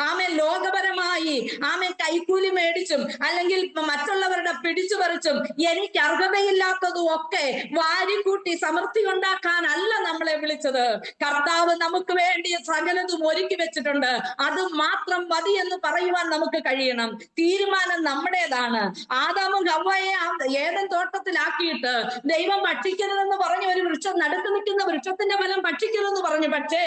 ആമേൻ, ലോകപരമായി ആമേൻ കൈക്കൂലി മേടിച്ചും അല്ലെങ്കിൽ മറ്റുള്ളവരുടെ പിടിച്ചു പറിച്ചും എനിക്ക് അർഹതയില്ലാത്തതും ഒക്കെ വാരിക്കൂട്ടി സമൃദ്ധി ഉണ്ടാക്കാനല്ല നമ്മളെ വിളിച്ചത്. കർത്താവ് നമുക്ക് വേണ്ടി സകലതും ഒരുക്കി വെച്ചിട്ടുണ്ട്. അത് മാത്രം മതി എന്ന് പറയുവാൻ നമുക്ക് കഴിയണം. തീരുമാനം നമ്മുടേതാണ്. ആദാമും ഹവ്വയെ ഏദൻ തോട്ടത്തിലാക്കിയിട്ട് ദൈവം ഭക്ഷിക്കരുതെന്ന് പറഞ്ഞ ഒരു വൃക്ഷം, നടുക്ക് നിൽക്കുന്ന വൃക്ഷത്തിന്റെ ഫലം ഭക്ഷിക്കരുതെന്ന് പറഞ്ഞു. പക്ഷേ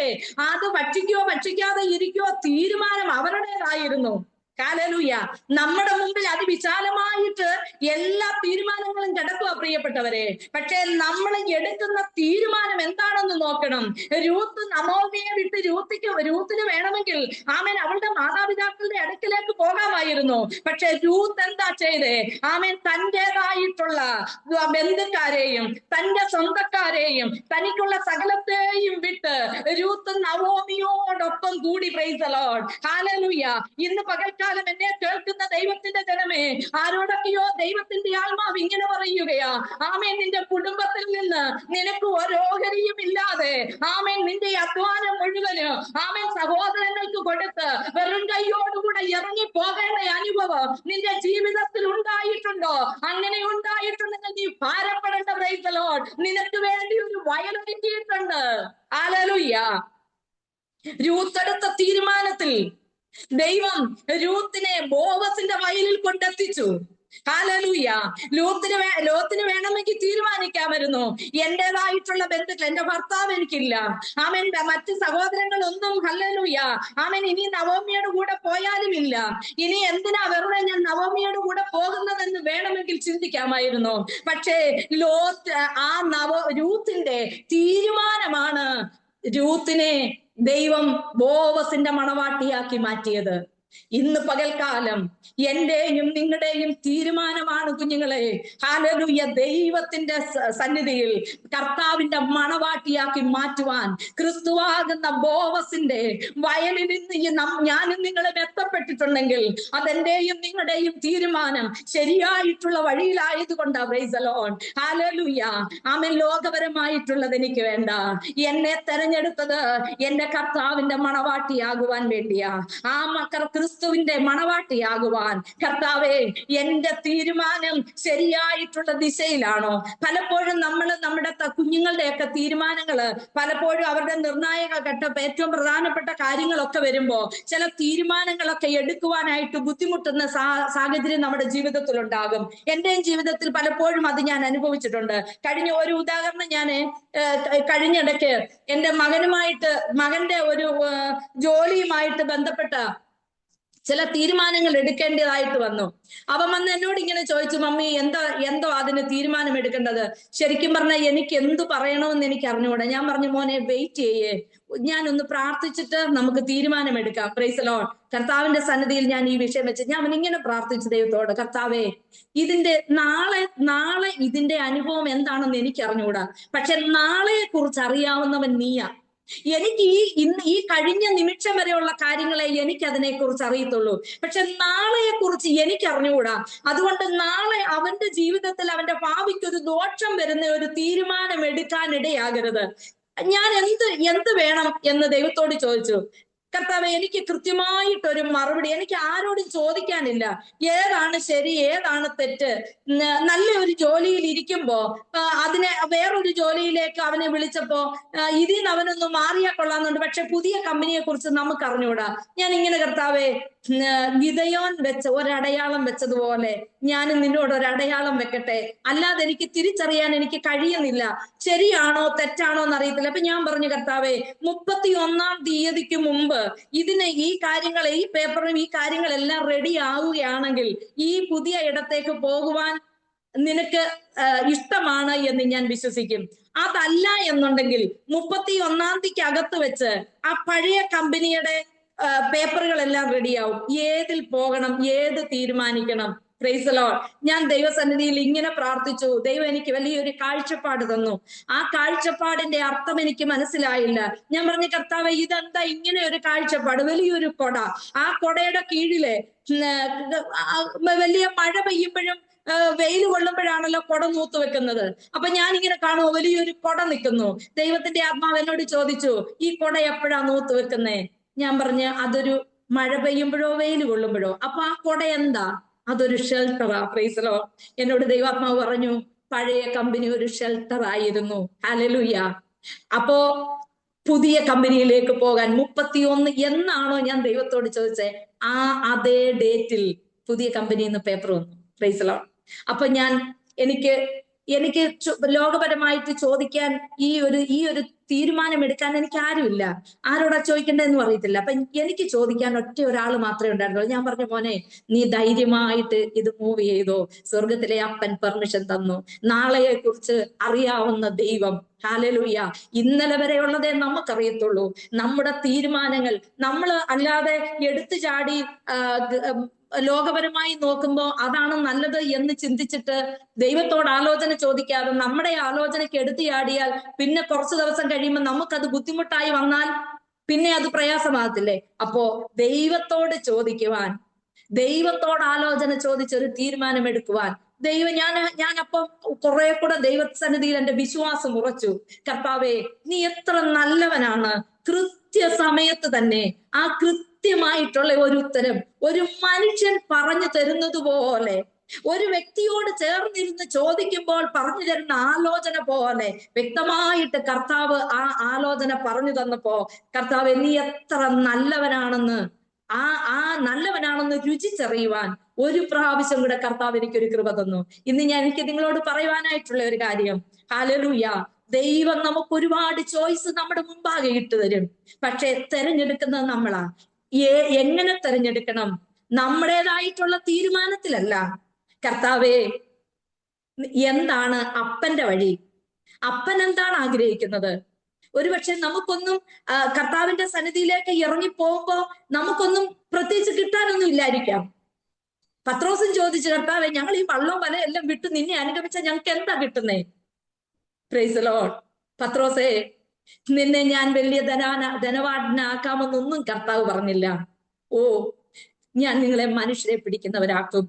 അത് ഭക്ഷിക്കോ ഭക്ഷിക്കാതെ ഇരിക്കോ തീരുമാനം അവരുടേതായിരുന്നു. ഹല്ലേലൂയ. നമ്മുടെ മുമ്പിൽ അതിവിശാലമായിട്ട് എല്ലാ തീരുമാനങ്ങളും കിടക്കുക പ്രിയപ്പെട്ടവരെ. പക്ഷെ നമ്മൾ എടുക്കുന്ന തീരുമാനം എന്താണെന്ന് നോക്കണം. രൂത്ത് നമോമിയെ വിട്ട് രൂത്തിന് വേണമെങ്കിൽ ആമേൻ അവളുടെ മാതാപിതാക്കളുടെ അടുക്കിലേക്ക് പോകാമായിരുന്നു. പക്ഷെ രൂത്ത് എന്താ ചെയ്തേ? ആമേൻ തൻ്റെതായിട്ടുള്ള ബന്ധുക്കാരെയും തന്റെ സ്വന്തക്കാരെയും തനിക്കുള്ള സകലത്തെയും വിട്ട് രൂത്ത് നവോമിയോടൊപ്പം കൂടി. Price the lord. ഹല്ലേലൂയ. ഇന്ന് പകൽക്കാലം എന്നെ കേൾക്കുന്ന ദൈവത്തിന്റെ ജനമേ, ആരോടൊക്കെയോ ദൈവത്തിന്റെ ആത്മാവ് ഇങ്ങനെ പറയുകയാ, ആമേൻ നിന്റെ കുടുംബത്തിൽ നിന്ന് നിനക്ക് ഒരു ഓഹരിയും ഇല്ലാതെ ആമേൻ നിന്റെ അധ്വാനം മുഴുവന് ആമേൻ സഹോദരങ്ങൾക്ക് കൊടുത്ത് വെറും കൈയോടുകൂടെ ഇറങ്ങി പോകേണ്ട അനുഭവം നിന്റെ ജീവിതത്തിൽ ഉണ്ടായിട്ടുണ്ടോ? അങ്ങനെ ഉണ്ടായിട്ടുണ്ടെങ്കിൽ നീ ഭാരപ്പെടേണ്ട. Price the Lord. നിനക്ക് വേണ്ടി ഒരു വയലൊരുക്കിയിട്ടുണ്ട്. ഹല്ലേലൂയ. രൂത്ത് എടുത്ത തീരുമാനത്തിൽ ദൈവം രൂത്തിനെ ബോവസിന്റെ വയലിൽ കൊണ്ടെത്തിച്ചു. ഹല്ലേലൂയ. ലോത്തിന് വേണമെങ്കിൽ തീരുമാനിക്കാമായിരുന്നു, എന്റേതായിട്ടുള്ള ബന്ധുക്കൾ, എന്റെ ഭർത്താവ് എനിക്കില്ല, ആമേൻ മറ്റ് സഹോദരങ്ങളൊന്നും, ഹല്ലേലൂയ, ആമേൻ ഇനി നവോമിയുടെ കൂടെ പോയാലും ഇല്ല, ഇനി എന്തിനാ വെറുതെ ഞാൻ നവോമിയുടെ കൂടെ പോകുന്നതെന്ന് വേണമെങ്കിൽ ചിന്തിക്കാമായിരുന്നു. പക്ഷേ രൂത്തിന്റെ തീരുമാനമാണ് രൂത്തിനെ ദൈവം ബോവസിന്റെ മണവാട്ടിയാക്കി മാറ്റിയത്. ഇന്ന് പകൽക്കാലം എന്റെയും നിങ്ങളുടെയും തീരുമാനമാണ് കുഞ്ഞുങ്ങളെ. ഹല്ലേലൂയ. ദൈവത്തിന്റെ സന്നിധിയിൽ കർത്താവിന്റെ മണവാട്ടിയാക്കി മാറ്റുവാൻ ക്രിസ്തുവാകുന്ന ബോവസിന്റെ വയലിൽ നിന്ന് ഞാനും നിങ്ങളും എത്തപ്പെട്ടിട്ടുണ്ടെങ്കിൽ അതെന്റെയും നിങ്ങളുടെയും തീരുമാനം ശരിയായിട്ടുള്ള വഴിയിലായതുകൊണ്ടാ. Praise the lord. ഹല്ലേലൂയ. ആമേൻ. ലോകപരമായിട്ടുള്ളത് എനിക്ക് വേണ്ട. എന്നെ തെരഞ്ഞെടുത്തത് എന്റെ കർത്താവിന്റെ മണവാട്ടിയാകുവാൻ വേണ്ടിയാ. ആ ക്രിസ്തുവിന്റെ മണവാട്ടിയാകുവാൻ. കർത്താവേ, എന്റെ തീരുമാനം ശരിയായിട്ടുള്ള ദിശയിലാണോ? പലപ്പോഴും നമ്മുടെ കുഞ്ഞുങ്ങളുടെയൊക്കെ തീരുമാനങ്ങള് പലപ്പോഴും അവരുടെ നിർണായക ഘട്ടം ഏറ്റവും പ്രധാനപ്പെട്ട കാര്യങ്ങളൊക്കെ വരുമ്പോ ചില തീരുമാനങ്ങളൊക്കെ എടുക്കുവാനായിട്ട് ബുദ്ധിമുട്ടുന്ന സാഹചര്യം നമ്മുടെ ജീവിതത്തിൽ ഉണ്ടാകും. എന്റെയും ജീവിതത്തിൽ പലപ്പോഴും അത് ഞാൻ അനുഭവിച്ചിട്ടുണ്ട്. കഴിഞ്ഞ ഒരു ഉദാഹരണം ഞാൻ കഴിഞ്ഞിടയ്ക്ക് എന്റെ മകന്റെ ഒരു ജോലിയുമായിട്ട് ബന്ധപ്പെട്ട ചില തീരുമാനങ്ങൾ എടുക്കേണ്ടതായിട്ട് വന്നു. അവൻ വന്ന് എന്നോട് ഇങ്ങനെ ചോദിച്ചു, മമ്മി എന്തോ അതിന് തീരുമാനം എടുക്കേണ്ടത്? ശരിക്കും പറഞ്ഞാൽ എനിക്ക് എന്ത് പറയണമെന്ന് എനിക്ക് അറിഞ്ഞുകൂടാ. ഞാൻ പറഞ്ഞു, മോനെ വെയിറ്റ് ചെയ്യേ, ഞാനൊന്ന് പ്രാർത്ഥിച്ചിട്ട് നമുക്ക് തീരുമാനമെടുക്കാം. Price the Lord. കർത്താവിന്റെ സന്നിധിയിൽ ഞാൻ ഈ വിഷയം വെച്ച് ഞാൻ ഇങ്ങനെ പ്രാർത്ഥിച്ചു ദൈവത്തോട്, കർത്താവേ, ഇതിന്റെ നാളെ ഇതിന്റെ അനുഭവം എന്താണെന്ന് എനിക്ക് അറിഞ്ഞുകൂടാ, പക്ഷെ നാളെയെ കുറിച്ച് അറിയാവുന്നവൻ നീയാ. എനിക്ക് ഈ കഴിഞ്ഞ നിമിഷം വരെയുള്ള കാര്യങ്ങളെ എനിക്ക് അതിനെ കുറിച്ച് അറിയത്തുള്ളൂ, പക്ഷെ നാളെയെ കുറിച്ച് എനിക്ക് അറിഞ്ഞുകൂടാ. അതുകൊണ്ട് നാളെ അവന്റെ ജീവിതത്തിൽ അവന്റെ ഭാവിക്ക് ഒരു ദോഷം വരുന്ന ഒരു തീരുമാനം എടുക്കാൻ ഇടയാകരുത്. ഞാൻ എന്ത് വേണം എന്ന് ദൈവത്തോട് ചോദിച്ചു. കർത്താവേ, എനിക്ക് കൃത്യമായിട്ടൊരു മറുപടി, എനിക്ക് ആരോടും ചോദിക്കാനില്ല. ഏതാണ് ശരി, ഏതാണ് തെറ്റ്? നല്ല ഒരു ജോലിയിൽ ഇരിക്കുമ്പോ അതിനെ വേറൊരു ജോലിയിലേക്ക് അവനെ വിളിച്ചപ്പോ ഇതിൽ നിന്ന് അവനൊന്ന് മാറിയാ കൊള്ളാന്നുണ്ട്, പക്ഷെ പുതിയ കമ്പനിയെ കുറിച്ച് നമുക്ക് അറിഞ്ഞുകൂടാ. ഞാൻ ഇങ്ങനെ, കർത്താവേ, ഗിദെയോൻ വെച്ച ഒരടയാളം വെച്ചതുപോലെ ഞാനും നിന്നോട് ഒരടയാളം വെക്കട്ടെ, അല്ലാതെ എനിക്ക് തിരിച്ചറിയാൻ എനിക്ക് കഴിയുന്നില്ല, ശരിയാണോ തെറ്റാണോ എന്നറിയത്തില്ല. അപ്പൊ ഞാൻ പറഞ്ഞു, കർത്താവേ, 31-ാം തീയതിക്ക് മുമ്പ് ഈ പേപ്പറും ഈ കാര്യങ്ങളെല്ലാം റെഡി ആവുകയാണെങ്കിൽ ഈ പുതിയ ഇടത്തേക്ക് പോകുവാൻ നിനക്ക് ഇഷ്ടമാണ് എന്ന് ഞാൻ വിശ്വസിക്കും. അതല്ല എന്നുണ്ടെങ്കിൽ 31-ാം തീയതിക്ക് അകത്ത് വെച്ച് ആ പഴയ കമ്പനിയുടെ പേപ്പറുകളെല്ലാം റെഡിയാവും. ഏതിൽ പോകണം, ഏത് തീരുമാനിക്കണം. Price the Lord. ഞാൻ ദൈവസന്നിധിയിൽ ഇങ്ങനെ പ്രാർത്ഥിച്ചു. ദൈവം എനിക്ക് വലിയൊരു കാഴ്ചപ്പാട് തന്നു. ആ കാഴ്ചപ്പാടിന്റെ അർത്ഥം എനിക്ക് മനസ്സിലായില്ല. ഞാൻ പറഞ്ഞു, കർത്താവേ, ഇതെന്താ ഇങ്ങനെ ഒരു കാഴ്ചപ്പാട്? വലിയൊരു കൊട, ആ കൊടയുടെ കീഴിലെ വലിയ മഴ പെയ്യുമ്പോഴും വെയിൽ കൊള്ളുമ്പോഴാണല്ലോ കുട നൂത്ത് വെക്കുന്നത്. അപ്പൊ ഞാനിങ്ങനെ കാണുമോ, വലിയൊരു കൊട നിൽക്കുന്നു. ദൈവത്തിന്റെ ആത്മാവ് എന്നോട് ചോദിച്ചു, ഈ കൊട എപ്പോഴാ നൂത്ത് വെക്കുന്നേ? ഞാൻ പറഞ്ഞ്, അതൊരു മഴ പെയ്യുമ്പോഴോ വെയിൽ കൊള്ളുമ്പോഴോ. അപ്പൊ ആ കൊട എന്താ? അതൊരു ഷെൽട്ടറാ. Price the Lord. എന്നോട് ദൈവാത്മാവ് പറഞ്ഞു, പഴയ കമ്പനി ഒരു ഷെൽട്ടർ ആയിരുന്നു. ഹല്ലേലൂയ. അപ്പോ പുതിയ കമ്പനിയിലേക്ക് പോകാൻ 31 എന്നാണോ ഞാൻ ദൈവത്തോട് ചോദിച്ചേ, അതേ ഡേറ്റിൽ പുതിയ കമ്പനിയിൽ നിന്ന് പേപ്പർ വന്നു. Price the Lord. അപ്പൊ ഞാൻ എനിക്ക് എനിക്ക് ലോകപരമായിട്ട് ചോദിക്കാൻ ഈ ഒരു തീരുമാനം എടുക്കാൻ എനിക്ക് ആരുമില്ല. ആരോടാ ചോദിക്കേണ്ടതെന്നും അറിയത്തില്ല. അപ്പൊ എനിക്ക് ചോദിക്കാൻ ഒറ്റ ഒരാൾ മാത്രമേ ഉണ്ടായിരുന്നുള്ളൂ. ഞാൻ പറഞ്ഞു, മോനെ നീ ധൈര്യമായിട്ട് ഇത് മൂവ് ചെയ്തോ, സ്വർഗത്തിലെ അപ്പൻ പെർമിഷൻ തന്നു, നാളെയെ കുറിച്ച് അറിയാവുന്ന ദൈവം. ഹല്ലേലൂയ. ഇന്നലെ വരെയുള്ളതേ നമുക്കറിയത്തുള്ളൂ. നമ്മുടെ തീരുമാനങ്ങൾ നമ്മൾ അല്ലാതെ എടുത്തു ചാടി ലോകപരമായി നോക്കുമ്പോൾ അതാണ് നല്ലത് എന്ന് ചിന്തിച്ചിട്ട് ദൈവത്തോട് ആലോചന ചോദിക്കാതെ നമ്മുടെ ആലോചനയ്ക്ക് എടുത്തു ചാടിയാൽ പിന്നെ കുറച്ചു ദിവസം കഴിയുമ്പോൾ നമുക്കത് ബുദ്ധിമുട്ടായി വന്നാൽ പിന്നെ അത് പ്രയാസമാകത്തില്ലേ? അപ്പോ ദൈവത്തോട് ചോദിക്കുവാൻ, ദൈവത്തോട് ആലോചന ചോദിച്ചൊരു തീരുമാനമെടുക്കുവാൻ ഞാൻ അപ്പൊ കുറെ കൂടെ ദൈവസന്നിധിയിൽ എന്റെ വിശ്വാസം ഉറച്ചു. കർത്താവേ, നീ എത്ര നല്ലവനാണ്. കൃത്യസമയത്ത് തന്നെ ആ കൃത്യമായിട്ടുള്ള ഒരു ഉത്തരം ഒരു മനുഷ്യൻ പറഞ്ഞു തരുന്നത് പോലെ, ഒരു വ്യക്തിയോട് ചേർന്നിരുന്ന് ചോദിക്കുമ്പോൾ പറഞ്ഞു തരുന്ന ആലോചന പോലെ വ്യക്തമായിട്ട് കർത്താവ് ആ ആലോചന പറഞ്ഞു തന്നപ്പോ, കർത്താവ് നീ എത്ര നല്ലവനാണെന്ന് ആ നല്ലവനാണെന്ന് രുചിച്ചറിയുവാൻ ഒരു പ്രാവശ്യം കൂടെ കർത്താവ് എനിക്കൊരു കൃപ തന്നു. ഇന്ന് എനിക്ക് നിങ്ങളോട് പറയുവാനായിട്ടുള്ള ഒരു കാര്യം, ഹല്ലേലൂയ, ദൈവം നമുക്ക് ഒരുപാട് ചോയ്സ് നമ്മുടെ മുമ്പാകെ ഇട്ടു തരും. പക്ഷെ തെരഞ്ഞെടുക്കുന്നത് നമ്മളാ. എങ്ങനെ തെരഞ്ഞെടുക്കണം? നമ്മുടേതായിട്ടുള്ള തീരുമാനത്തിലല്ല. കർത്താവേ, എന്താണ് അപ്പന്റെ വഴി? അപ്പൻ എന്താണ് ആഗ്രഹിക്കുന്നത്? ഒരുപക്ഷെ നമുക്കൊന്നും കർത്താവിന്റെ സന്നിധിയിലേക്ക് ഇറങ്ങി പോകുമ്പോ നമുക്കൊന്നും പ്രത്യേകിച്ച് കിട്ടാനൊന്നും ഇല്ലായിരിക്കാം. പത്രോസും ചോദിച്ചു, കർത്താവേ, ഞങ്ങൾ ഈ വള്ളവും വല എല്ലാം വിട്ടു നിന്നെ അനുഗമിച്ച ഞങ്ങൾക്ക് എന്താ കിട്ടുന്നേ? Praise the lord. പത്രോസേ, നിന്നെ ഞാൻ വലിയ ധനവാനാക്കാമെന്നൊന്നും കർത്താവ് പറഞ്ഞില്ല. ഓ, ഞാൻ നിങ്ങളെ മനുഷ്യരെ പിടിക്കുന്നവരാക്കും.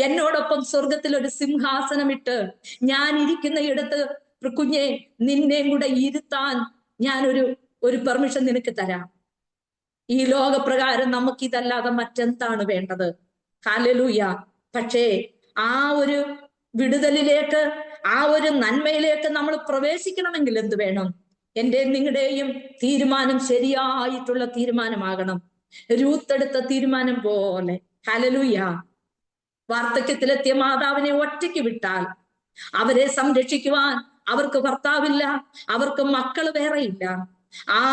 എന്നോടൊപ്പം സ്വർഗത്തിൽ ഒരു സിംഹാസനമിട്ട് ഞാൻ ഇരിക്കുന്ന ഇടത്ത് കുഞ്ഞെ നിന്നെയും കൂടെ ഇരുത്താൻ ഞാൻ ഒരു പെർമിഷൻ നിനക്ക് തരാം. ഈ ലോകപ്രകാരം നമുക്കിതല്ലാതെ മറ്റെന്താണ് വേണ്ടത്? ഹല്ലേലൂയ. പക്ഷേ ആ ഒരു വിടുതലിലേക്ക്, ആ ഒരു നന്മയിലേക്ക് നമ്മൾ പ്രവേശിക്കണമെങ്കിൽ എന്ത് വേണം? എന്റെ നിങ്ങളുടെയും തീരുമാനം ശരിയായിട്ടുള്ള തീരുമാനമാകണം. രൂത്തെടുത്ത തീരുമാനം പോലെ. ഹല്ലേലൂയ. വാർദ്ധക്യത്തിലെത്തിയ മാതാവിനെ ഒറ്റയ്ക്ക് വിട്ടാൽ അവരെ സംരക്ഷിക്കുവാൻ അവർക്ക് ഭർത്താവില്ല, അവർക്ക് മക്കൾ വേറെയില്ല. ആ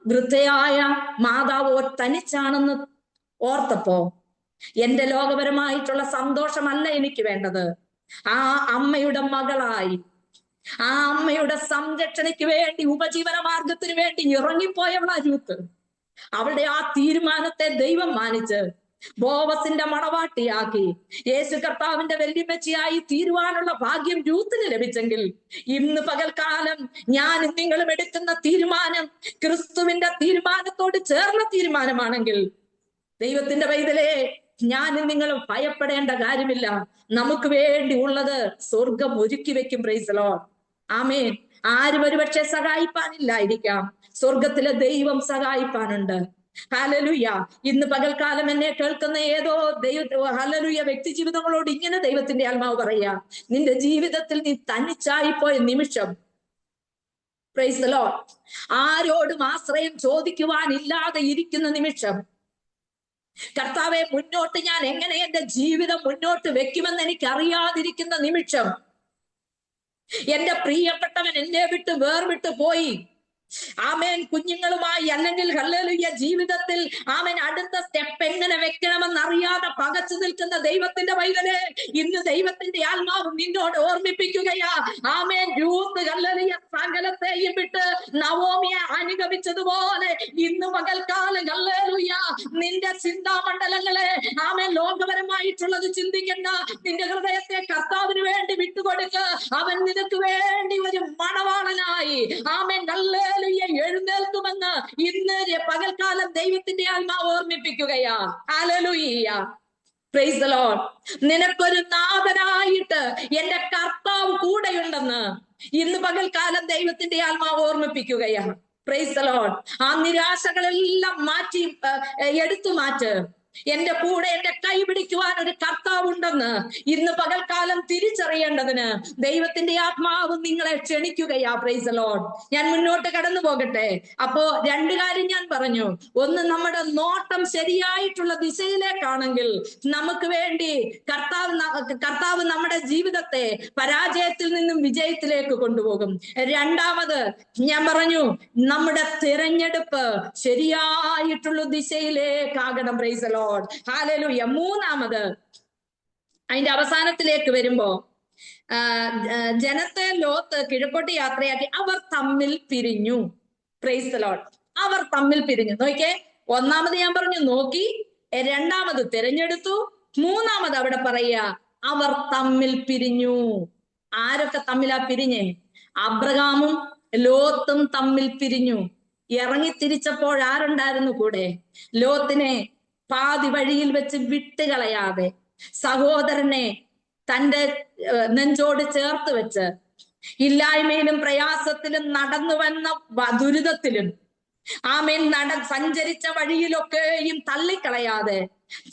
വൃദ്ധയായ മാതാവ് തനിച്ചാണെന്ന് ഓർത്തപ്പോ എന്റെ ലോകപരമായിട്ടുള്ള സന്തോഷമല്ല എനിക്ക് വേണ്ടത്. ആ അമ്മയുടെ മകളായി, ആ അമ്മയുടെ സംരക്ഷണയ്ക്ക് വേണ്ടി, ഉപജീവന മാർഗത്തിന് വേണ്ടി ഇറങ്ങിപ്പോയവളാ രൂത്ത്. അവളുടെ ആ തീരുമാനത്തെ ദൈവം മാനിച്ച് ബോവസിന്റെ മണവാട്ടിയാക്കി യേശു കർത്താവിന്റെ വല്യമ്മച്ചിയായി തീരുവാനുള്ള ഭാഗ്യം രൂത്തിന് ലഭിച്ചെങ്കിൽ, ഇന്ന് പകൽക്കാലം ഞാൻ നിങ്ങളും എടുക്കുന്ന തീരുമാനം ക്രിസ്തുവിന്റെ തീരുമാനത്തോട് ചേർന്ന തീരുമാനമാണെങ്കിൽ, ദൈവത്തിന്റെ പൈതലേ, ഞാനും നിങ്ങളും ഭയപ്പെടേണ്ട കാര്യമില്ല. നമുക്ക് വേണ്ടി ഉള്ളത് സ്വർഗം ഒരുക്കി വെക്കും. Praise the lord. ആമേൻ. ആരും ഒരുപക്ഷെ സഹായിപ്പാനില്ലായിരിക്കാം, സ്വർഗത്തിലെ ദൈവം സഹായിപ്പാനുണ്ട്. ഹല്ലേലൂയ. ഇന്ന് പകൽക്കാലം എന്നെ കേൾക്കുന്ന ഏതോ ഹല്ലേലൂയ വ്യക്തി ജീവിതങ്ങളോട് ഇങ്ങനെ ദൈവത്തിന്റെ ആത്മാവ് പറയാ, നിന്റെ ജീവിതത്തിൽ നീ തനിച്ചായിപ്പോയ നിമിഷം, പ്രൈസ് ദി ലോർഡ്, ആരോടും ആശ്രയം ചോദിക്കുവാനില്ലാതെ ഇരിക്കുന്ന നിമിഷം, കർത്താവെ മുന്നോട്ട് ഞാൻ എങ്ങനെ എന്റെ ജീവിതം മുന്നോട്ട് വെക്കുമെന്ന് എനിക്ക് അറിയാതിരിക്കുന്ന നിമിഷം, എന്റെ പ്രിയപ്പെട്ടവൻ എന്നെ വിട്ട് വേർവിട്ട് പോയി, ആമേൻ, കുഞ്ഞുങ്ങളുമായി അല്ലെങ്കിൽ ഹല്ലേലൂയ ജീവിതത്തിൽ ആമേൻ അടുത്ത സ്റ്റെപ്പ് എങ്ങനെ വെക്കണമെന്ന് അറിയാതെ പകച്ചു നിൽക്കുന്ന ദൈവത്തിന്റെ പൈതലേ, ഇന്ന് ദൈവത്തിന്റെ ആത്മാവ് നിന്നോട് ഓർമ്മിപ്പിക്കുകയാ. ആമേൻ. രൂത്ത് ഹല്ലേലൂയ സകലത്തെയും വിട്ട് നവോമിയെ അനുഗമിച്ചതുപോലെ ഇന്ന് പകൽക്കാലം ഹല്ലേലൂയ നിന്റെ ചിന്താമണ്ഡലങ്ങളെ ആമേൻ ലോകപരമായിട്ടുള്ളത് ചിന്തിക്കണ്ട. നിന്റെ ഹൃദയത്തെ കർത്താവിന് വേണ്ടി വിട്ടുകൊടുക്ക്. അവൻ നിനക്ക് വേണ്ടി ഒരു മണവാളനായി ആമേൻ ഹല്ലേലൂയ എഴുന്നേൽക്കുമെന്ന് ഇന്ന് പകൽക്കാലം ദൈവത്തിന്റെ ആത്മാവ് ഓർമ്മിപ്പിക്കുകയാ. ഹല്ലേലൂയ. Price the Lord. നിനക്കൊരു നാഥനായിട്ട് എന്റെ കർത്താവ് കൂടെയുണ്ടെന്ന് ഇന്ന് പകൽക്കാലം ദൈവത്തിന്റെ ആത്മാവ് ഓർമ്മിപ്പിക്കുകയാ. Price the Lord. ആ നിരാശകളെല്ലാം എടുത്തു മാറ്റ്. എന്റെ കൂടെ എന്റെ കൈ പിടിക്കുവാൻ ഒരു കർത്താവുണ്ടെന്ന് ഇന്ന് പകൽക്കാലം തിരിച്ചറിയേണ്ടതിന് ദൈവത്തിന്റെ ആത്മാവ് നിങ്ങളെ ക്ഷണിക്കുകയാ. Price the Lord. ഞാൻ മുന്നോട്ട് കടന്നു പോകട്ടെ. അപ്പോ രണ്ടു കാര്യം ഞാൻ പറഞ്ഞു. ഒന്ന്, നമ്മുടെ നോട്ടം ശരിയായിട്ടുള്ള ദിശയിലേക്കാണെങ്കിൽ നമുക്ക് വേണ്ടി കർത്താവ് നമ്മുടെ ജീവിതത്തെ പരാജയത്തിൽ നിന്നും വിജയത്തിലേക്ക് കൊണ്ടുപോകും. രണ്ടാമത് ഞാൻ പറഞ്ഞു, നമ്മുടെ തിരഞ്ഞെടുപ്പ് ശരിയായിട്ടുള്ള ദിശയിലേക്കാകണം. Praise the lord. ഹല്ലേലൂയ. മൂന്നാമത്, അതിന്റെ അവസാനത്തിലേക്ക് വരുമ്പോ ജനത്തെ ലോത്ത് കിഴക്കോട്ട് യാത്രയാക്കി അവർ തമ്മിൽ പിരിഞ്ഞു. Price the Lord. അവർ തമ്മിൽ പിരിഞ്ഞു. നോക്കിയേ, ഒന്നാമത് ഞാൻ പറഞ്ഞു നോക്കി, രണ്ടാമത് തിരഞ്ഞെടുത്തു, മൂന്നാമത് അവിടെ പറയുക അവർ തമ്മിൽ പിരിഞ്ഞു. ആരൊക്കെ തമ്മിലാ പിരിഞ്ഞേ? അബ്രഹാമും ലോത്തും തമ്മിൽ പിരിഞ്ഞു. ഇറങ്ങി തിരിച്ചപ്പോൾ ആരുണ്ടായിരുന്നു കൂടെ? ലോത്തിനെ പാതി വഴിയിൽ വെച്ച് വിട്ടുകളയാതെ സഹോദരനെ തന്റെ നെഞ്ചോട് ചേർത്ത് വെച്ച് ഇല്ലായ്മയിലും പ്രയാസത്തിലും നടന്നു വന്ന ദുരിതത്തിലും ആമേൻ സഞ്ചരിച്ച വഴിയിലൊക്കെയും തള്ളിക്കളയാതെ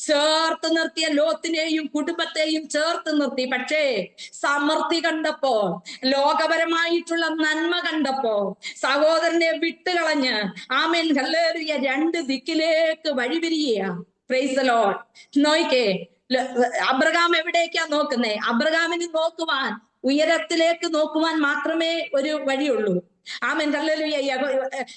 ചേർത്ത് നിർത്തിയ ലോത്തിനെയും കുടുംബത്തെയും ചേർത്ത് നിർത്തി. പക്ഷേ സമൃദ്ധി കണ്ടപ്പോ, ലോകപരമായിട്ടുള്ള നന്മ കണ്ടപ്പോ സഹോദരനെ വിട്ടുകളഞ്ഞ് ആമേൻ ഹല്ലേലൂയ രണ്ട് ദിക്കിലേക്ക് വഴിപിരിയ. Praise the lord. നോയിക്കേ, അബ്രഹാം എവിടേക്കാ നോക്കുന്നേ? അബ്രഹാമിന് നോക്കുവാൻ, ഉയരത്തിലേക്ക് നോക്കുവാൻ മാത്രമേ ഒരു വഴിയുള്ളൂ. ആമേൻ ഹല്ലേലൂയ.